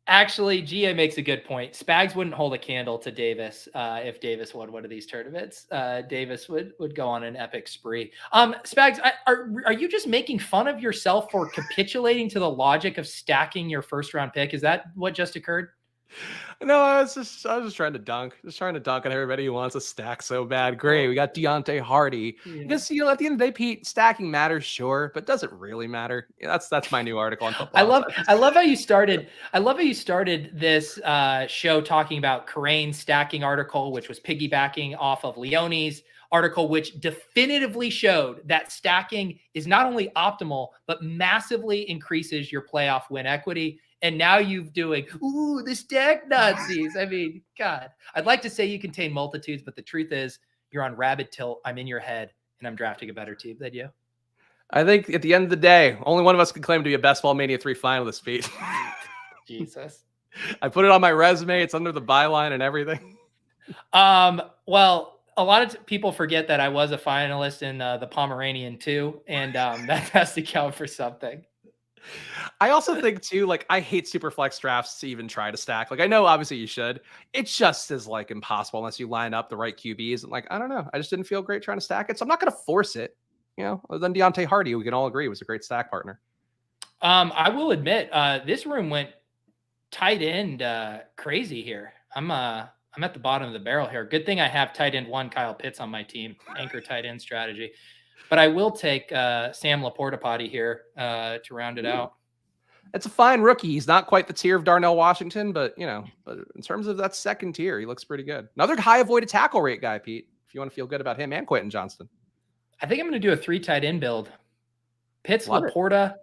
Actually, GA makes a good point. Spags wouldn't hold a candle to Davis if Davis won one of these tournaments. Davis would go on an epic spree. Spags, are you just making fun of yourself for capitulating to the logic of stacking your first round pick? Is that what just occurred? No, I was just trying to dunk. Just trying to dunk on everybody who wants a stack so bad. Great. We got Deontay Hardy. Yeah. Because, at the end of the day, Pete, stacking matters, sure, but does it really matter? Yeah, that's my new article on football. I love how you started this show talking about Crane's stacking article, which was piggybacking off of Leone's article, which definitively showed that stacking is not only optimal, but massively increases your playoff win equity. And now you're doing, the stack Nazis. I mean, God, I'd like to say you contain multitudes, but the truth is you're on rabid tilt. I'm in your head and I'm drafting a better team than you. I think at the end of the day, only one of us can claim to be a Best Ball Mania 3 finalist, Pete. Jesus. I put it on my resume. It's under the byline and everything. Well, a lot of people forget that I was a finalist in the Pomeranian too. And that has to count for something. I also think too, I hate super flex drafts to even try to stack. I know obviously you should. It just is impossible unless you line up the right QBs. And I don't know. I just didn't feel great trying to stack it. So I'm not going to force it. Other than Deontay Hardy, we can all agree was a great stack partner. I will admit, this room went tight end crazy here. I'm at the bottom of the barrel here. Good thing I have tight end 1 Kyle Pitts on my team, anchor tight end strategy. But I will take Sam Laporta here to round it out. It's a fine rookie. He's not quite the tier of Darnell Washington, but but in terms of that second tier, he looks pretty good. Another high avoided tackle rate guy, Pete, if you want to feel good about him and Quentin Johnston. I think I'm going to do a 3 tight end build. Pitts, Laporta.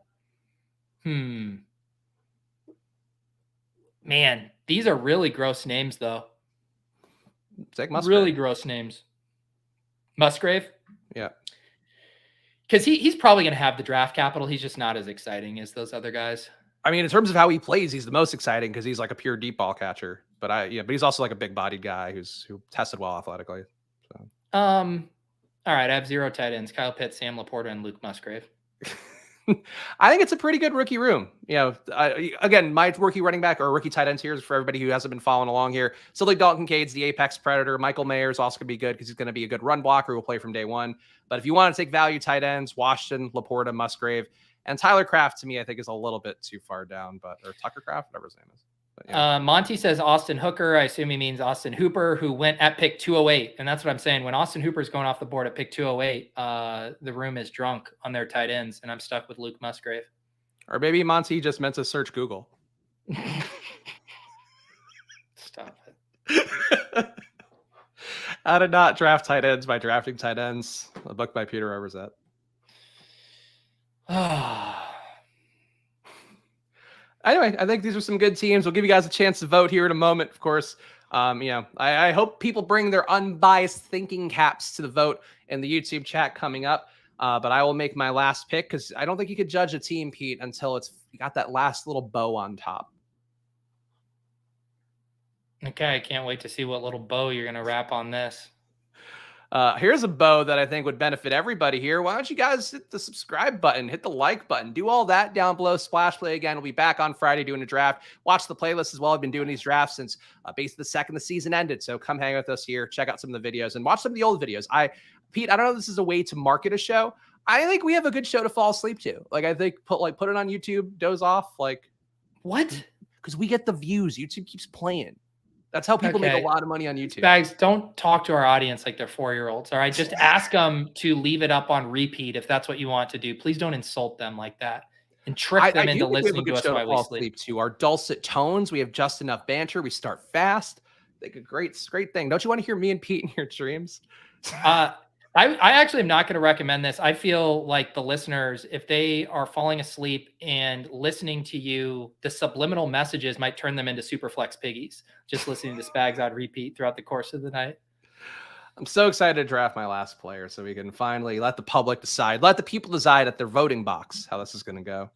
Man, these are really gross names, though. Take Musgrave. Really gross names. Musgrave? Yeah. Because he's probably going to have the draft capital. He's just not as exciting as those other guys. I mean, in terms of how he plays, he's the most exciting because he's a pure deep ball catcher. But he's also a big bodied guy who tested well athletically. So. All right, I have 0 tight ends: Kyle Pitts, Sam Laporta, and Luke Musgrave. I think it's a pretty good rookie room. Again, my rookie running back or rookie tight ends here is for everybody who hasn't been following along here. So Dalton Cade's the apex predator. Michael Mayer is also going to be good because he's going to be a good run blocker who will play from day one. But if you want to take value tight ends, Washington, Laporta, Musgrave, and Tyler Kraft to me, I think is a little bit too far down, or Tucker Kraft, whatever his name is. But, Monty says Austin Hooker. I assume he means Austin Hooper, who went at pick 208. And that's what I'm saying. When Austin Hooper is going off the board at pick 208, the room is drunk on their tight ends, and I'm stuck with Luke Musgrave. Or maybe Monty just meant to search Google. Stop it. How to not draft tight ends by drafting tight ends. A book by Peter Overzet. Anyway, I think these are some good teams. We'll give you guys a chance to vote here in a moment, of course. I hope people bring their unbiased thinking caps to the vote in the YouTube chat coming up. But I will make my last pick because I don't think you could judge a team, Pete, until it's got that last little bow on top. Okay, I can't wait to see what little bow you're going to wrap on this. Here's a bow that I think would benefit everybody here. Why don't you guys hit the subscribe button, hit the like button, do all that down below. Splash Play again. We'll be back on Friday doing a draft. Watch the playlist as well. I've been doing these drafts since basically the second the season ended. So come hang with us here. Check out some of the videos and watch some of the old videos. Pete, I don't know if this is a way to market a show. I think we have a good show to fall asleep to. Like, I think put it on YouTube, doze off. Like, what? Because we get the views. YouTube keeps playing. That's how people make a lot of money on YouTube. Spags, don't talk to our audience like they're 4-year-olds. All right. Just ask them to leave it up on repeat if that's what you want to do. Please don't insult them like that and trick them into listening to us while we sleep. To our dulcet tones. We have just enough banter. We start fast. Like a great thing. Don't you want to hear me and Pete in your dreams? I actually am not going to recommend this. I feel like the listeners, if they are falling asleep and listening to you, the subliminal messages might turn them into Superflex piggies, just listening to Spags on repeat throughout the course of the night. I'm so excited to draft my last player so we can finally let the public decide. Let the people decide at their voting box how this is going to go.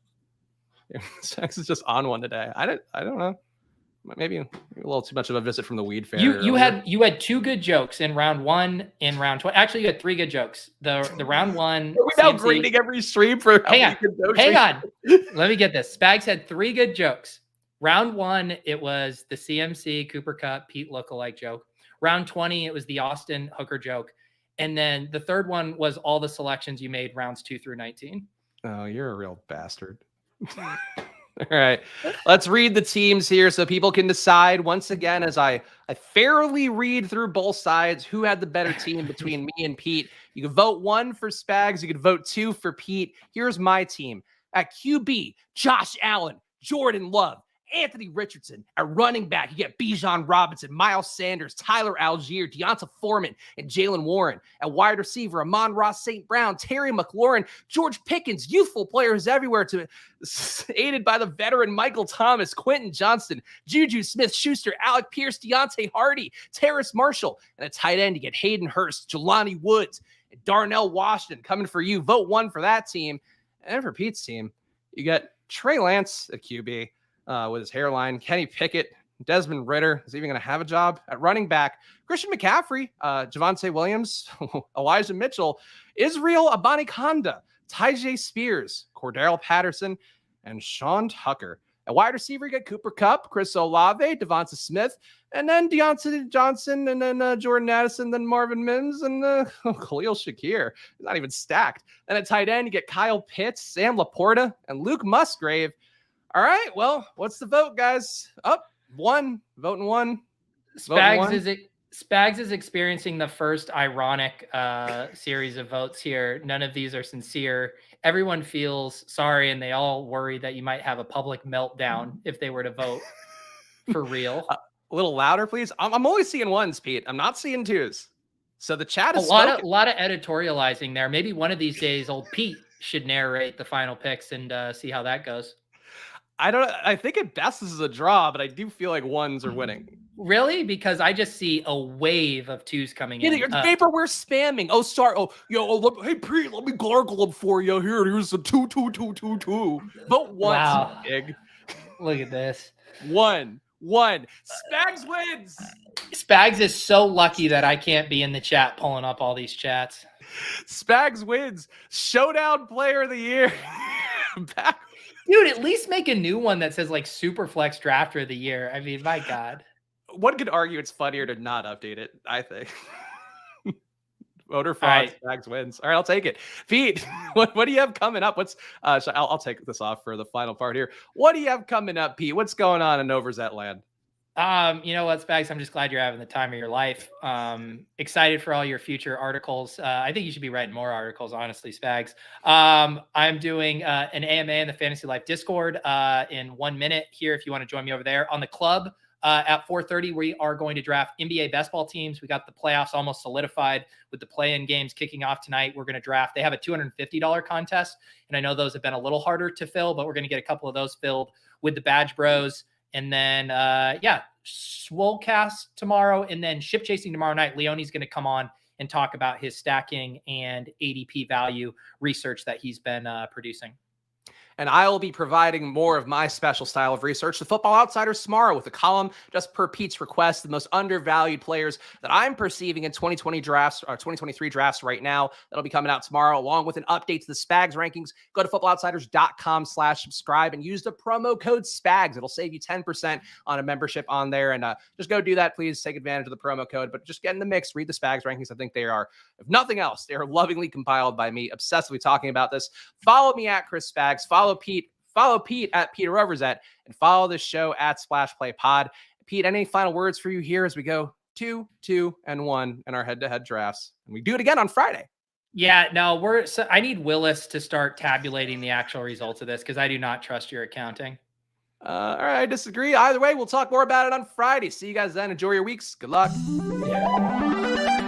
Spags is just on one today. I don't know. Maybe a little too much of a visit from the weed fair. You had 2 good jokes in round 1 and round 20. Actually, you had 3 good jokes. The round 1. Are we now grading every stream for hang on. Let me get this. Spags had 3 good jokes. Round 1, it was the CMC Cooper Kupp Pete lookalike joke. Round 20, it was the Austin Hooker joke. And then the third one was all the selections you made rounds 2 through 19. Oh, you're a real bastard. All right, let's read the teams here so people can decide once again as I fairly read through both sides who had the better team between me and Pete. You can vote 1 for Spags. You can vote 2 for Pete. Here's my team. At QB, Josh Allen, Jordan Love, Anthony Richardson. At running back, you get Bijan Robinson, Miles Sanders, Tyler Algier, Deonta Foreman, and Jalen Warren. At wide receiver, Amon-Ra St. Brown, Terry McLaurin, George Pickens, youthful players everywhere, aided by the veteran Michael Thomas, Quentin Johnston, Juju Smith-Schuster, Alec Pierce, Deontay Hardy, Terrace Marshall. And at tight end, you get Hayden Hurst, Jelani Woods, and Darnell Washington coming for you. Vote 1 for that team. And for Pete's team, you got Trey Lance at QB. With his hairline, Kenny Pickett, Desmond Ritter is even going to have a job at running back. Christian McCaffrey, Javonte Williams, Elijah Mitchell, Israel Abanikanda, Tyjae Spears, Cordell Patterson, and Sean Tucker. At wide receiver, you get Cooper Kupp, Chris Olave, Devonta Smith, and then Deontay Johnson, and then Jordan Addison, then Marvin Mims, and Khalil Shakir. He's not even stacked. Then at tight end, you get Kyle Pitts, Sam Laporta, and Luke Musgrave. All right, well, what's the vote, guys? Up 1, voting 1. Spags is experiencing the first ironic series of votes here. None of these are sincere. Everyone feels sorry, and they all worry that you might have a public meltdown if they were to vote for real. A little louder, please. I'm only seeing 1s, Pete. I'm not seeing 2s. So the chat is a lot of editorializing there. Maybe one of these days, old Pete should narrate the final picks and see how that goes. I think at best this is a draw, but I do feel like 1s are winning. Really? Because I just see a wave of 2s coming in. Your vaporware spamming. Oh, sorry. Hey, Pete, let me gargle them for you. Here's a 2, 2, 2, 2, 2. Vote 1. Wow. Big. Look at this. 1. Spags wins. Spags is so lucky that I can't be in the chat pulling up all these chats. Spags wins. Showdown player of the year. Back. Dude, at least make a new one that says like Superflex Drafter of the Year. I mean, my God. One could argue it's funnier to not update it, I think. Voter fraud, Spags wins. All right, I'll take it. Pete, what do you have coming up? I'll take this off for the final part here. What do you have coming up, Pete? What's going on in Overzet land? You know what, Spags? I'm just glad you're having the time of your life. Excited for all your future articles. I think you should be writing more articles, honestly, Spags. I'm doing an AMA in the Fantasy Life Discord in 1 minute here if you want to join me over there. On the club at 4:30, we are going to draft NBA best ball teams. We got the playoffs almost solidified with the play-in games kicking off tonight. We're going to draft. They have a $250 contest, and I know those have been a little harder to fill, but we're going to get a couple of those filled with the Badge Bros. And then, Swolecast tomorrow, and then Ship Chasing tomorrow night. Leonie's going to come on and talk about his stacking and ADP value research that he's been producing. And I will be providing more of my special style of research to Football Outsiders tomorrow with a column just per Pete's request, the most undervalued players that I'm perceiving in 2020 drafts or 2023 drafts right now. That'll be coming out tomorrow, along with an update to the Spags rankings. Go to footballoutsiders.com/subscribe and use the promo code SPAGS. It'll save you 10% on a membership on there. And just go do that, please. Take advantage of the promo code, but just get in the mix. Read the Spags rankings. I think they are, if nothing else, they are lovingly compiled by me, obsessively talking about this. Follow me at Chris Spags. Follow Pete at Peter Overzet, and follow this show at Splash Play Pod. Pete, any final words for you here as we go 2-2-1 in our head-to-head drafts, and we do it again on Friday? Yeah, no, I need Willis to start tabulating the actual results of this because I do not trust your accounting. All right, I disagree. Either way, we'll talk more about it on Friday. See you guys then. Enjoy your weeks. Good luck. Yeah.